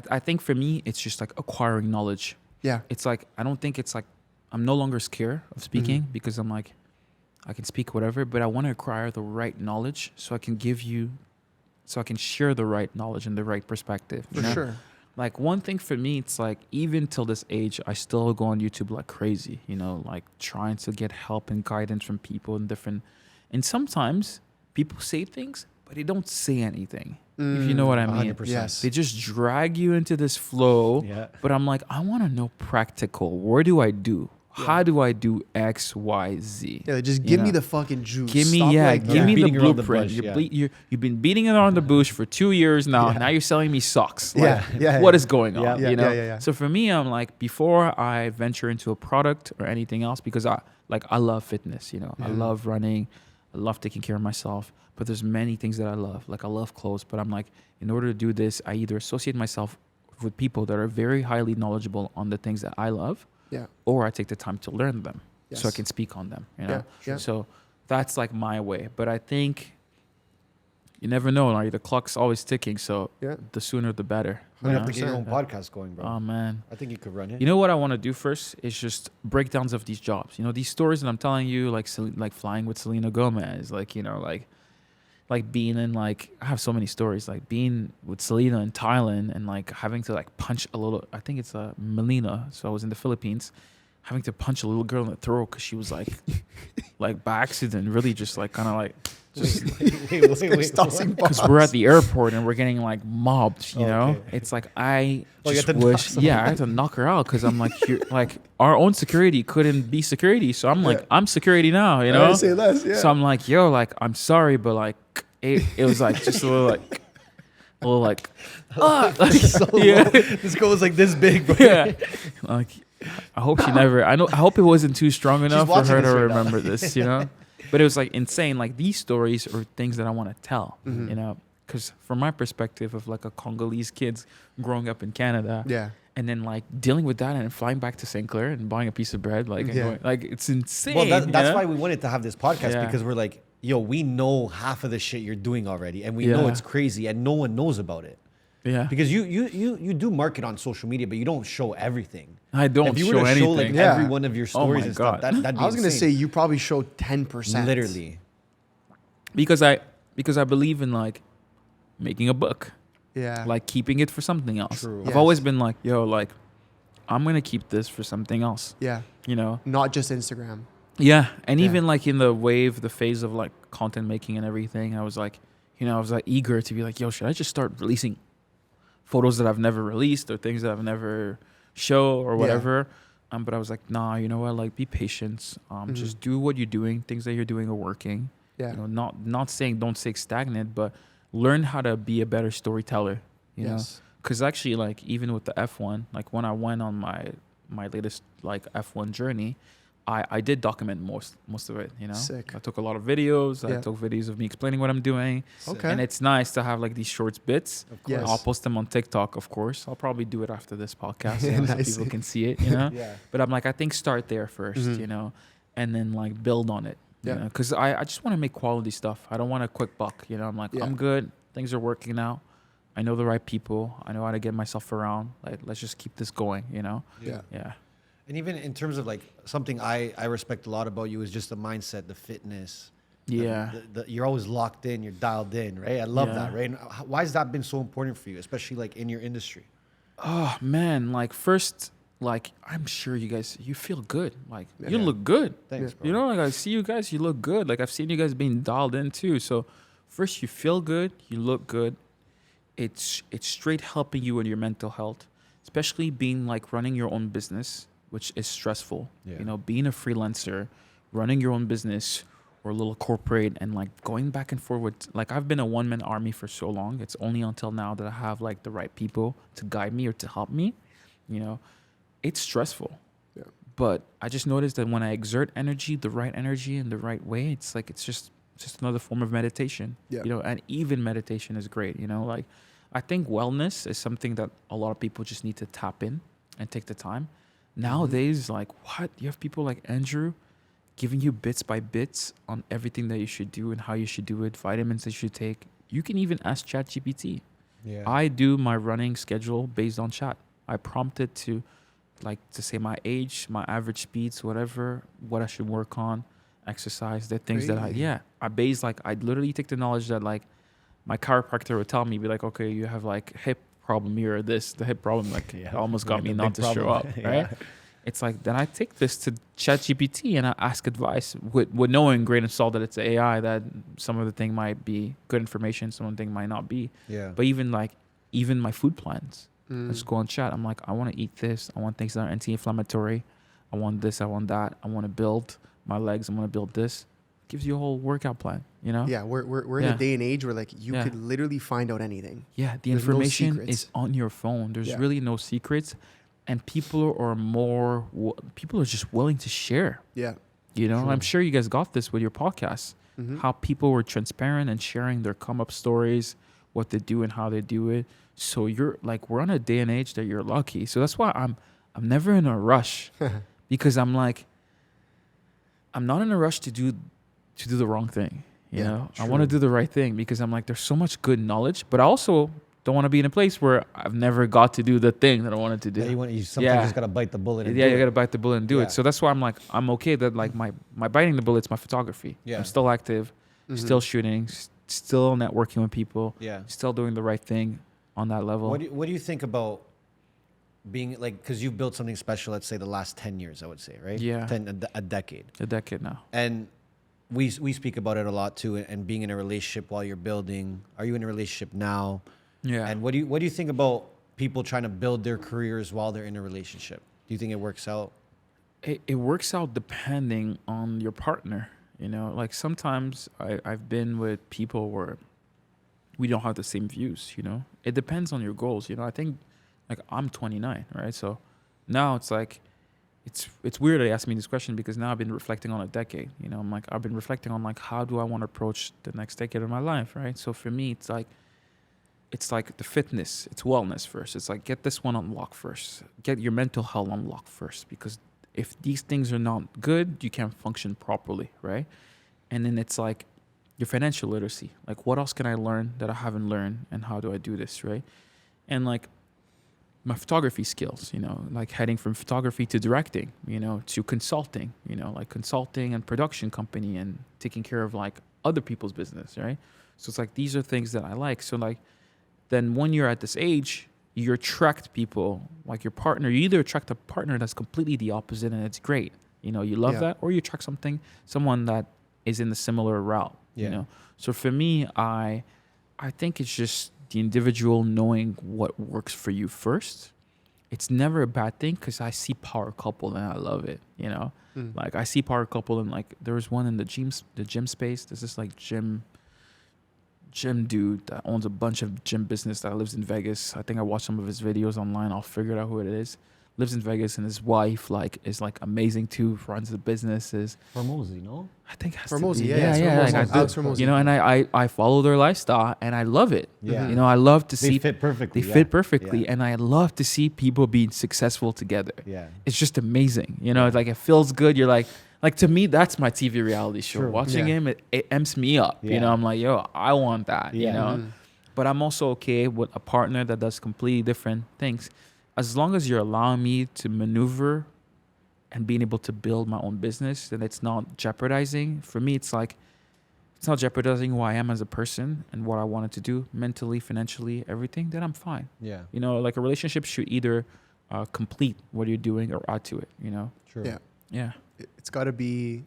I think for me, it's just like acquiring knowledge. Yeah. It's like, I don't think it's like, I'm no longer scared of speaking Mm-hmm. because I'm like, I can speak whatever, but I want to acquire the right knowledge so I can share the right knowledge and the right perspective. For sure. Like one thing for me, it's like even till this age, I still go on YouTube like crazy, like trying to get help and guidance from people and sometimes people say things, but they don't say anything. If you know what I mean. 100%. Yes. They just drag you into this flow. Yeah. But I'm like, I want to know practical. Where do I do? Yeah. How do I do X, Y, Z? Yeah, just You give me know? the fucking juice. Give me, Stop, like, give me the beating around the blueprint. bush, You've been beating it around the bush for 2 years now. Yeah. Now you're selling me socks. Yeah, yeah, What yeah. is going on? Yeah. You know? Yeah. So for me, I'm like, before I venture into a product or anything else, because I love fitness. I love running. I love taking care of myself. But there's many things that I love. Like I love clothes. But I'm like, in order to do this, I either associate myself with people that are very highly knowledgeable on the things that I love, Yeah. or I take the time to learn them so I Yes. can speak on them. Yeah. So that's like my way. But I think you never know. Like the clock's always ticking. So Yeah. the sooner the better. You you have to know? get your own podcast going, bro. Oh man. I think you could run it. You know what I want to do first is just breakdowns of these jobs. These stories that I'm telling you, like flying with Selena Gomez, like being in I have so many stories, like being with Selena in Thailand and like having to like punch a little. I think it's Melina. So I was in the Philippines, having to punch a little girl in the throat because she was like by accident, really just like kind of like. Just Tossing because bombs. we're at the airport and we're getting like mobbed, you know. Okay. It's like I Oh, you just had to knock wish, someone I had to knock her out because I'm like, like our own security couldn't be security, so I'm like, Yeah. I'm security now, you know. I say less. Yeah. So I'm like, yo, like I'm sorry, but like it was like just a little like yeah, This girl was like this big, bro. yeah. Like I hope she never. I hope it wasn't too strong enough for watching her this to right now. remember this, you know. But it was like insane. Like these stories are things that I want to tell, Mm-hmm. you know, because from my perspective of like a Congolese kids growing up in Canada, Yeah. and then like dealing with that and flying back to St. Clair and buying a piece of bread, like and Yeah. going, like it's insane. Well, that's you know? why we wanted to have this podcast Yeah. because we're like, yo, we know half of the shit you're doing already, and we know Yeah. it's crazy, and no one knows about it. Yeah, Because you do market on social media, but you don't show everything. I don't If you show were to anything. show like Yeah. every one of your stories my and stuff, God. that'd be I was gonna say insane. you probably show 10%. Literally. because I believe in like making a book, Yeah. like keeping it for something else. True. I've Yes. always been like, yo, like I'm gonna keep this for something else, Yeah. you know. Not just Instagram. Yeah, and Yeah. even like in the phase of like content making and everything, I was like, I was like eager to be like, yo, should I just start releasing photos that I've never released or things that I've never show or whatever? But I was like, nah, you know what? Like, be patient. Just do what you're doing. Things that you're doing are working. Yeah. Not saying don't stay stagnant, but learn how to be a better storyteller. You know, Yes. because actually, like even with the F1, like when I went on my latest like F1 journey, I did document most of it. You know, Sick. I took a lot of videos. Yeah. I took videos of me explaining what I'm doing. Okay. And it's nice to have like these short bits. Of course. Yes. I'll post them on TikTok, of course. I'll probably do it after this podcast Yeah, so nice. people can see it. You know. Yeah. But I'm like, I think start there 1st, Mhm. you know, and then like build on it. Yeah. Because I just want to make quality stuff. I don't want a quick buck. You know, I'm like, Yeah. I'm good. Things are working out. I know the right people. I know how to get myself around. Like, let's just keep this going, you know? Yeah. Yeah. And even in terms of like something I respect a lot about you is just the mindset, the fitness. Yeah. You're always locked in. You're dialed in, right? I love Yeah. that, right? And why has that been so important for you, especially like in your industry? Oh, man. Like, first, like, I'm sure you feel good. Like, you Yeah. look good. Thanks, bro. You know, like, I see you guys, you look good. Like, I've seen you guys being dialed in too. So, first, you feel good. You look good. It's straight helping you in your mental health, especially being like running your own business, which is stressful. Yeah. You know, being a freelancer, running your own business or a little corporate and like going back and forth with, like, I've been a one-man army for so long. It's only until now that I have like the right people to guide me or to help me. You know, it's stressful. Yeah. But I just noticed that when I exert energy, the right energy in the right way, it's like, it's just another form of meditation. Yeah. You know, and even meditation is great. You know, like, I think wellness is something that a lot of people just need to tap in and take the time. Nowadays, like, what? You have people like Andrew giving you bits by bits on everything that you should do and how you should do it, vitamins that you should take. You can even ask ChatGPT. Yeah. I do my running schedule based on chat. I prompt it to say my age, my average speeds, whatever, what I should work on, exercise, the things that Crazy. I literally take the knowledge that like my chiropractor would tell me, be like, okay, you have like hip problem here, or this, the hip problem, like almost got Yeah, me the not big to show problem. up, Yeah. right? It's like, then I take this to ChatGPT and I ask advice with knowing grain of salt that it's AI, that some of the thing might be good information, some of the thing might not be. Yeah. But even my food plans, I Mm. just go on chat. I'm like, I want to eat this. I want things that are anti-inflammatory. I want this. I want that. I want to build my legs. I want to build this. Gives you a whole workout plan, you know? Yeah, we're in Yeah. a day and age where like you Yeah. could literally find out anything. Yeah, the There's no information secrets. is on your phone. There's Yeah. really no secrets. And people are just willing to share. Yeah. You know, True. I'm sure you guys got this with your podcast. Mhm. How people were transparent and sharing their come up stories, what they do and how they do it. So you're like, we're on a day and age that you're lucky. So that's why I'm never in a rush, because I'm like, I'm not in a rush to do the wrong thing. You Yeah, know, I want to true. do the right thing because I'm like, there's so much good knowledge, but I also don't want to be in a place where I've never got to do the thing that I wanted to do. Yeah, you sometimes Yeah. just gotta bite the bullet. And Yeah, do you it. got to bite the bullet and do Yeah. it. So that's why I'm like, I'm okay that like my biting the bullet's my photography. Yeah. I'm still active, Mhm. still shooting, still networking with people, Yeah. still doing the right thing on that level. What do you think about being like, because you've built something special, let's say the last 10 years, I would say, right? Yeah. A decade. A decade now. And we speak about it a lot too, and being in a relationship while you're building. Are you in a relationship now? Yeah. And what do you think about people trying to build their careers while they're in a relationship? Do you think it works out? It works out depending on your partner. You know, like sometimes I've been with people where we don't have the same views, you know. It depends on your goals, you know. I think like I'm 29, right? So now it's like it's weird that you asked me this question because now I've been reflecting on a decade. You know, I'm like I've been reflecting on like how do I want to approach the next decade of my life, right? So for me it's like the fitness, it's wellness first. It's like get this one unlocked first. Get your mental health unlocked first, because if these things are not good, you can't function properly, right? And then it's like your financial literacy. Like what else can I learn that I haven't learned, and how do I do this, right? And like my photography skills, you know, like heading from photography to directing, you know, to consulting, you know, like consulting and production company and taking care of like other people's business, right? So it's like these are things that I like. So like then when you're at this age, you attract people like your partner. You either attract a partner that's completely the opposite and it's great, you know, you love Yeah. that, or you attract someone that is in the similar route, Yeah. you know. So for me, I think it's just the individual knowing what works for you first. It's never a bad thing because I see power couple and I love it, you know. Mm. Like I see power couple and like there was one in the gym space. There's this like gym dude that owns a bunch of gym business that lives in Vegas. I think I watched some of his videos online. I'll figure out who it is. Lives in Vegas, and his wife like is like amazing too. Runs the businesses. Hormozy, no? I think it has Hormozy, to be. yeah, it's like Hormozy. I do. Alex Hormozy. You know, and I follow their lifestyle and I love it. Yeah. You know, I love to They see fit perfectly. they yeah. fit perfectly, Yeah. and I love to see people being successful together. Yeah. It's just amazing. You know, like it feels good. You're like to me, that's my TV reality show. True. Watching Yeah. him, it amps me up. Yeah. You know, I'm like, yo, I want that. You Yeah. know, Mhm. but I'm also okay with a partner that does completely different things, as long as you're allowing me to maneuver and being able to build my own business, and it's not jeopardizing. For me, it's like it's not jeopardizing who I am as a person and what I wanted to do mentally, financially, everything. Then I'm fine. Yeah. You know, like a relationship should either complete what you're doing or add to it, you know? True. Yeah. Yeah. It's got to be.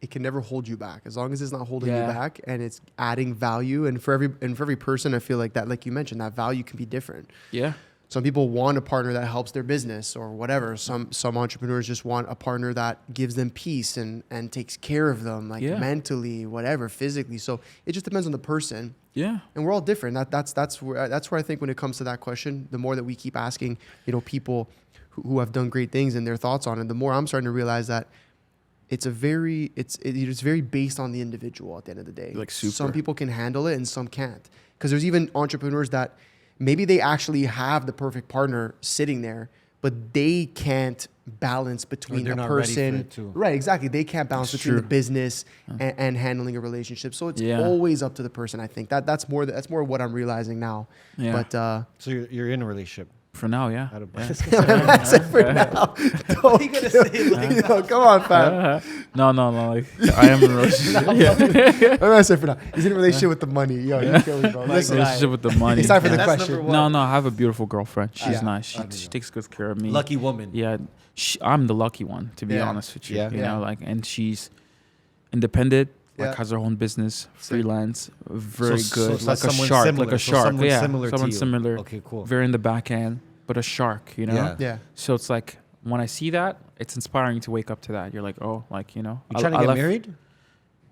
It can never hold you back, as long as it's not holding Yeah. you back and it's adding value. And for every person, I feel like that, like you mentioned, that value can be different. Yeah. Some people want a partner that helps their business or whatever. Some entrepreneurs just want a partner that gives them peace and takes care of them, like Yeah. mentally, whatever, physically. So it just depends on the person, Yeah. and we're all different. That's where I think when it comes to that question, the more that we keep asking, you know, people who have done great things and their thoughts on it, the more I'm starting to realize that it's very based on the individual at the end of the day. Like super. Some people can handle it and some can't. Because there's even entrepreneurs that maybe they actually have the perfect partner sitting there, but they can't balance between they're a not ready for person. it too. Right, exactly. They can't balance It's between the true. business and handling a relationship. So it's Yeah. always up to the person. I think that's more what I'm realizing now. Yeah. But So you're in a relationship. For now, yeah. Out of- Yeah. except for now, What are you gonna say? Like, yo, come on, fam. No, like I am in a relationship. Yeah. I'm gonna say for now. He's in a relationship with the money. Yo, you kill me, bro. My Listen, guy. Relationship with the money. it's time for the That's question. number one. No, I have a beautiful girlfriend. She's Yeah. nice. She I know. takes good care of me. Lucky woman. Yeah, I'm the lucky one, to be Yeah. honest with you. Yeah. You Yeah. know, like, and she's independent, like Yeah. has her own business, freelance, very So good, it's like a someone shark, similar. like a So shark. someone Yeah, similar to someone you. similar. Okay, cool. Very in the back end, but a shark. You know. Yeah. Yeah. So it's like when I see that, it's inspiring to wake up to that. You're like, oh, like, you know. You trying to get married?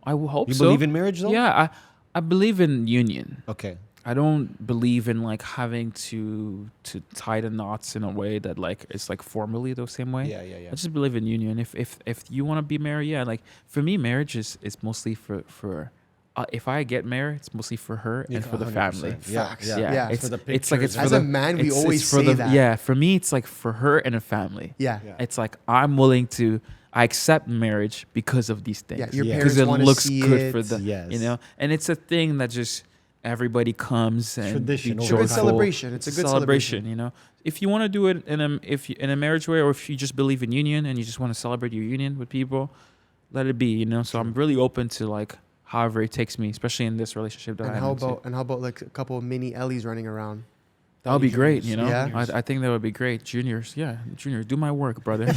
I will hope You so. believe in marriage though? Yeah, I believe in union. Okay. I don't believe in like having to tie the knots in a way that like it's like formally the same way. Yeah. I just believe in union. If you want to be married, yeah. Like for me, marriage is mostly for if I get married, it's mostly for her and for the 100%. family. Yeah. Facts. Yeah. Yeah. It's For the it's like it's pictures for As the a man, we it's always for say the, that. Yeah, for me, it's like for her and a family. Yeah. Yeah. It's like I'm willing to. I accept marriage because of these things. Yeah, your Yeah. parents Because it want to looks see good it. for them. Yes. You know, and it's a thing that just everybody comes and Tradition be over It's a good time. joyful. celebration. It's a good celebration. You know, if you want to do it in a marriage way, or if you just believe in union and you just want to celebrate your union with people, let it be. You know, so I'm really open to like however it takes me, especially in this relationship that And I'm into. how about like a couple of mini Ellies running around? That would be great. You know, Yeah. I think that would be great. Juniors, do my work, brother. Pick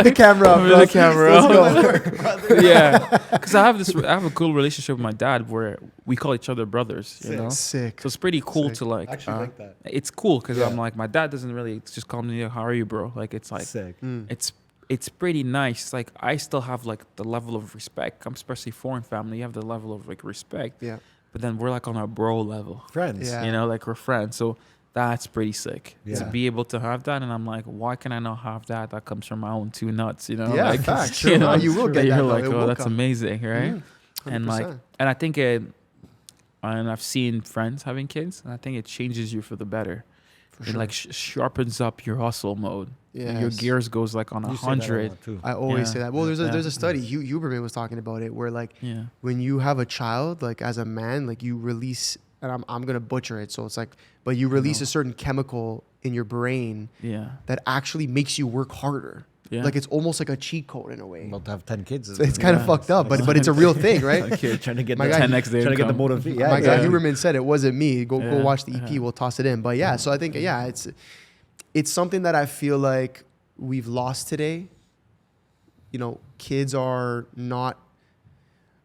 the camera up, Pick bro. the camera Let's up. go. Yeah, because I have a cool relationship with my dad where we call each other brothers. You know, Sick. so it's pretty cool Sick. to like. Actually like that. It's cool because Yeah. I'm like, my dad doesn't really just call me, how are you, bro? Like it's like Sick. Mm. it's pretty nice. Like I still have like the level of respect. I'm especially foreign family. You have the level of like respect. Yeah. But then we're like on a bro level. Friends. Yeah. You know, like we're friends. So that's pretty sick to Yeah. be able to have that. And I'm like, why can I not have that? That comes from my own two nuts. You know, Yeah, like facts. you True. know, You will that get you're that, though. like, It oh, will that's come. amazing, right? Mhm. And like, 100%. and I think and I've seen friends having kids, and I think it changes you for the better. For It sure. like sharpens up your hustle mode. Your Yes. gears goes like on You say that a 100. lot, too. I always Yeah. say that. Well, Yeah. there's a study. Huberman was talking about it, where like Yeah. when you have a child, like as a man, like you release, and I'm gonna butcher it, so it's like, but you release No. a certain chemical in your brain Yeah. that actually makes you work harder. Yeah. Like it's almost like a cheat code in a way. About to have 10 kids. So it's kind of fucked up, but it's a real thing, right? Okay, trying to get My the guy- 10x trying to get the income. motivation. My guy exactly. Huberman said it wasn't me. Go Yeah, watch the EP. yeah. We'll toss it in. But yeah, so I think it's something that I feel like we've lost today. You know, kids are not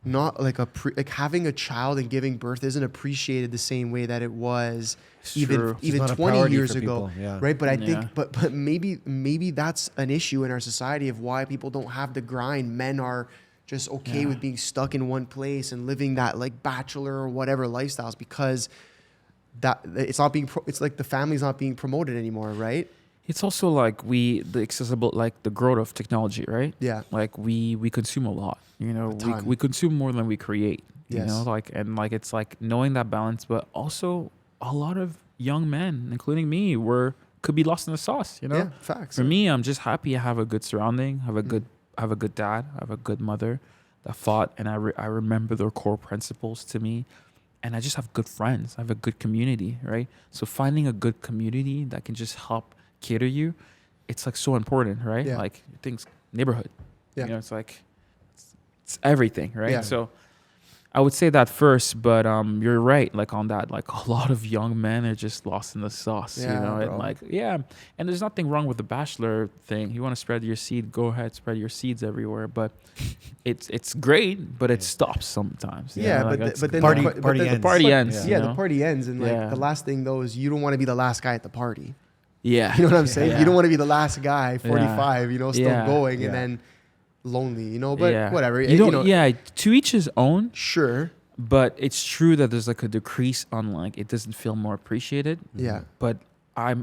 like like having a child and giving birth isn't appreciated the same way that it was It's even true. It's not a 20 priority years for ago. people, yeah. Right? But I Yeah. think but maybe that's an issue in our society of why people don't have the grind. Men are just okay Yeah. with being stuck in one place and living that like bachelor or whatever lifestyles because that it's not being it's like the family's not being promoted anymore, right? It's also like the accessible, like the growth of technology, right? Yeah. Like we consume a lot, you know, ton. we consume more than we create, you Yes. know, like, and like, it's like knowing that balance, but also a lot of young men, including me, could be lost in the sauce, you know? Yeah, facts. For me, I'm just happy I have a good surrounding, have a good dad, I have a good mother that fought, and I remember their core principles to me, and I just have good friends. I have a good community, right? So finding a good community that can just help cater you, it's like so important, right? Yeah. Like things, neighborhood, Yeah. you know, it's like it's everything, right? Yeah. So I would say that first, but you're right, like on that, like a lot of young men are just lost in the sauce, Yeah, you know, bro. and like, yeah, and there's nothing wrong with the bachelor thing. You want to spread your seed, go ahead, spread your seeds everywhere, but it's great, but it stops sometimes. you Yeah, know, like, but that's- but then Party- the, party the ends. party ends, Yeah, you the know? party ends, and like Yeah. the last thing though is you don't want to be the last guy at the party. yeah, You know what I'm saying? Yeah. You don't want to be the last guy, 45, you know, still Yeah. going, Yeah. and then lonely, you know. But Yeah. whatever. You don't, know, yeah, to each his own. Sure. But it's true that there's like a decrease on like it doesn't feel more appreciated. Yeah. But I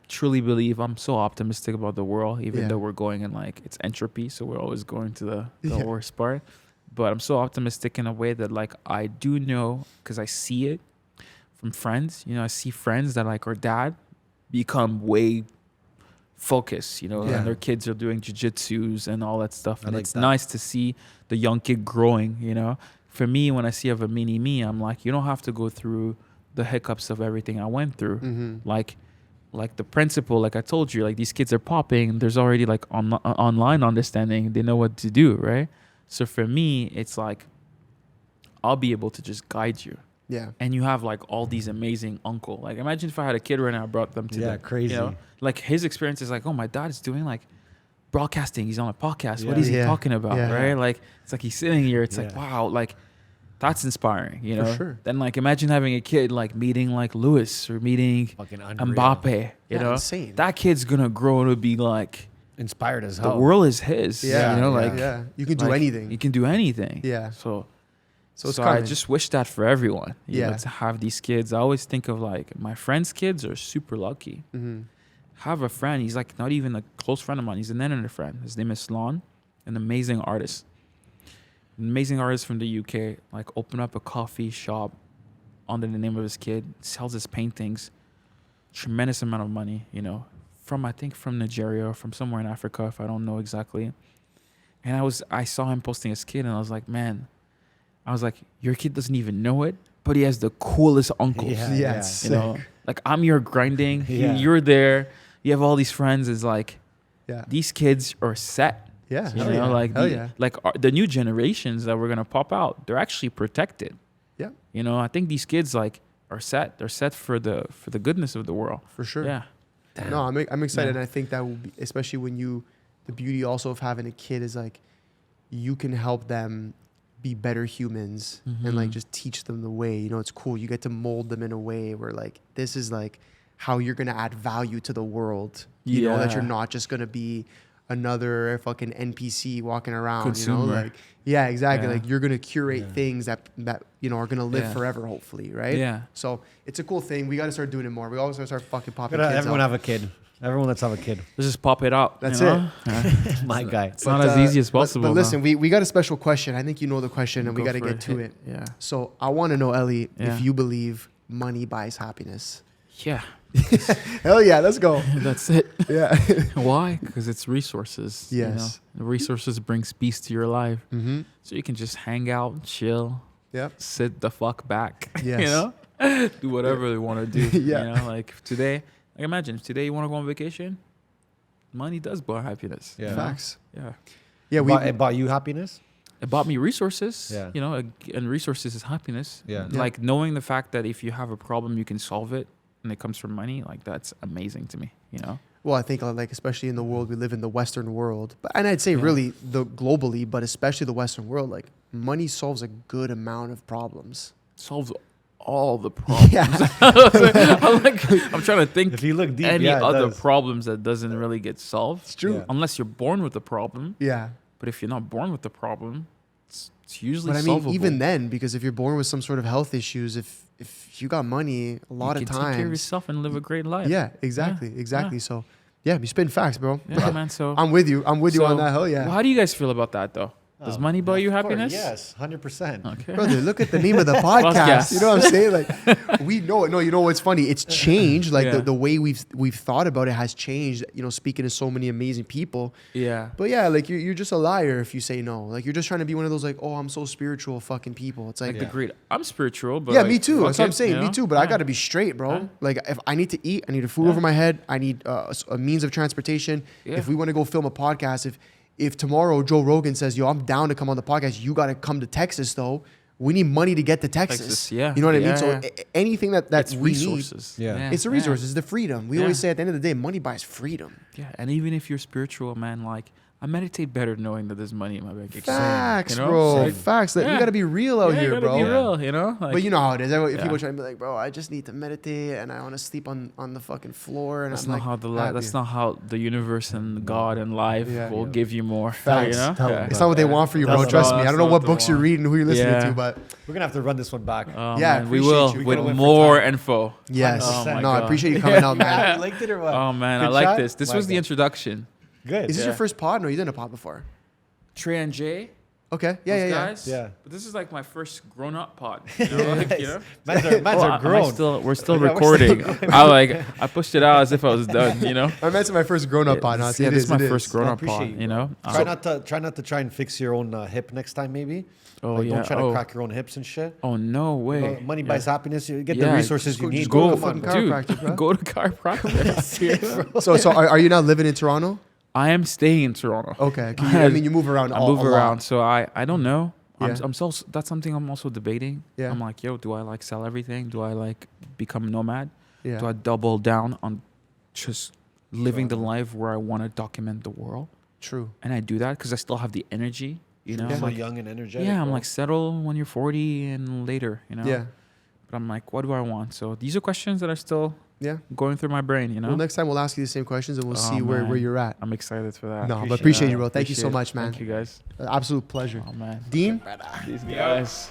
truly believe I'm so optimistic about the world, even Yeah. though we're going in like it's entropy, so we're always going to the Yeah. worst part. But I'm so optimistic in a way that like I do know because I see it from friends. You know, I see friends that like our dad become way focus, Yeah. and their kids are doing jujitsus and all that stuff. And like it's that. nice to see the young kid growing. For me, when I see of a mini me, I'm like, you don't have to go through the hiccups of everything I went through. Like the principle, like I told you, like these kids are popping. There's already like online understanding. They know what to do, right? So for me, it's like I'll be able to just guide you. Yeah. And you have like all these amazing uncle. Like imagine if I had a kid right now, I brought them to Yeah, them, crazy. Like his experience is like, oh, my dad is doing like broadcasting. He's on a podcast. What Yeah. is he Yeah. talking about, Yeah. right? Like it's like he's sitting here. It's like, Yeah. wow, like that's inspiring, For sure. Then like imagine having a kid like meeting like Lewis or meeting Fucking unreal. Mbappe, Yeah, insane. That kid's gonna grow to be like Inspired as the hell. world is his. Yeah. Like Yeah. You can do like, anything. You can do anything. Yeah. So So it's I coming. just wish that for everyone. Yeah. To have these kids. I always think of like my friends' kids are super lucky. Mm-hmm. Have a friend. He's like not even a close friend of mine. He's an internet friend. His name is Slon, an amazing artist. An amazing artist from the UK. Like open up a coffee shop under the name of his kid. Sells his paintings. Tremendous amount of money. From Nigeria or from somewhere in Africa, if I don't know exactly. And I saw him posting his kid, and I was like, man. I was like, your kid doesn't even know it, but he has the coolest uncles. Yeah, Yeah, yeah. it's sick. Like I'm your grinding. Yeah. You're there. You have all these friends. It's like Yeah. these kids are set. Yeah. You Hell know, yeah. like Hell yeah. the new generations that were gonna pop out. They're actually protected. Yeah. I think these kids like are set. They're set for the goodness of the world. For sure. Yeah. No, I'm excited, Yeah. and I think that will be, especially when the beauty also of having a kid is like, you can help them be better humans and like Mhm. just teach them the way. It's cool. You get to mold them in a way where like this is like how you're gonna add value to the world. That you're Yeah. not just gonna be another fucking NPC walking around. Consumer. Like yeah, exactly. Yeah. Like you're gonna curate Yeah. things that are gonna live Yeah. forever, hopefully, right? Yeah. So it's a cool thing. We got to start doing it more. We always got to start fucking popping kids Everyone out. have a kid. Everyone let's have a kid. Let's just pop it out. That's Yeah. My guy. It's not as easy as possible. But listen, we got a special question. I think you know the question, and we got to get to it. Yeah. So I want to know, Elie, Yeah. if you believe money buys happiness. Yeah. Hell yeah, let's go. That's it. Yeah. Why? Because it's resources. Yes. The resources brings peace to your life. Mm-hmm. So you can just hang out, chill, Yep. sit the fuck back. Yes. Do whatever they want to do. Yeah. Like today, like imagine if today you want to go on vacation, money does buy happiness. Yeah. Facts. Yeah. Yeah, It bought you happiness? It bought me resources. Yeah. And resources is happiness. Yeah. Yeah. Like knowing the fact that if you have a problem, you can solve it, and it comes from money. Like that's amazing to me. Well, I think like especially in the world we live in, the Western world, and I'd say Yeah. really the globally, but especially the Western world, like money solves a good amount of problems. Solves all the problems. Yeah. I'm trying to think If you look deep, any yeah, it other does. problems that doesn't really get solved. It's true. Yeah. Unless you're born with the problem. Yeah. But if you're not born with the problem, it's usually But I mean, solvable. even then, because if you're born with some sort of health issues, if you got money, a lot you of can take care of times, yourself and live a great life. yeah, exactly. Yeah. So, yeah, you spin facts, bro. Yeah, man. So I'm with you. I'm with you So, on that. Hell yeah, well, how do you guys feel about that though? Does money buy you Of course, happiness? Yes, 100%. Okay. brother. Look at the name of the podcast. Podcast. You know what I'm saying? Like, we know it. No, you know what's funny? It's changed. Like Yeah. the way we've thought about it has changed. Speaking to so many amazing people. Yeah. But yeah, like you're just a liar if you say no. Like you're just trying to be one of those like, oh, I'm so spiritual fucking people. It's like, Like the greed. I'm spiritual, but yeah, like, me too. fuck That's what I'm it, saying. you Me know? too. But I Yeah. got to be straight, bro. Yeah. Like if I need to eat, I need a food Yeah. over my head. I need a means of transportation. Yeah. If we want to go film a podcast, if tomorrow Joe Rogan says, yo, I'm down to come on the podcast, you got to come to Texas though. We need money to get to Texas. Texas, yeah. You know what I Yeah, mean? So yeah. Anything that It's we resources. Yeah. it's a resource. It's the freedom. We Yeah. always say at the end of the day, money buys freedom. Yeah, and even if you're spiritual, man, like I meditate better knowing that there's money in my bank account. Facts, you know? bro. Like, Facts. That yeah. we got to be real out yeah, here, you gotta bro. be real, you know? Like, But you know how it is. If Yeah. people try to be like, bro, I just need to meditate and I want to sleep on the fucking floor. And that's I'm not like, how happy. that's not how the universe and God and life Yeah. will give you more. Facts. You know? Tell Yeah. them. It's not what they want for you, bro. That's Trust not- me. I that's don't know not what what books they you're want. reading, who you're listening Yeah. to, but We're going to have to run this one back. Oh, Yeah, man, we appreciate will you. We with gotta win for more time. info. yes. Oh my no, I God. appreciate you coming out, man. You liked it or what? Oh man, Good I like shot? this. This My was the God. introduction. Good. Is this Yeah. your first pod? No, you done a pod before. Trey and Jay. Okay. Yeah, Those yeah, guys. Yeah. But this is like my first grown-up pod. You know, like, you know? Mans are Am I grown. we're still Yeah, we're recording. still I pushed it out as if I was done. You know. I meant to my first grown-up pod. This, Huh? yeah, this is my It first grown-up appreciate pod. you, You know. Try not to try and fix your own hip next time, maybe. Oh Like, yeah. Don't try to crack your own hips and shit. Oh no way. Money buys happiness. You get Yeah, the resources just you go- need. just go to Come on, fucking man. chiropractor, bro. Dude, go to chiropractor. So are you now living in Toronto? I am staying in Toronto. Okay. I mean, you move around. I a move lot. around, so I don't know. Yeah. I'm so that's something I'm also debating. Yeah. I'm like, yo, do I like sell everything? Do I like become a nomad? Yeah. Do I double down on just living the life where I want to document the world? True. And I do that because I still have the energy. You know, You're I'm so like, young and energetic. yeah, I'm bro. like settle when you're 40 and later. You know. Yeah. But I'm like, what do I want? So these are questions that are still Yeah. going through my brain. You know. Well, next time we'll ask you the same questions and we'll Oh, see where man. you're at. I'm excited for that. No, but appreciate that. you, bro. Thank you so Appreciate it. much, man. Thank you guys. Absolute pleasure. Oh man. Dean? These guys.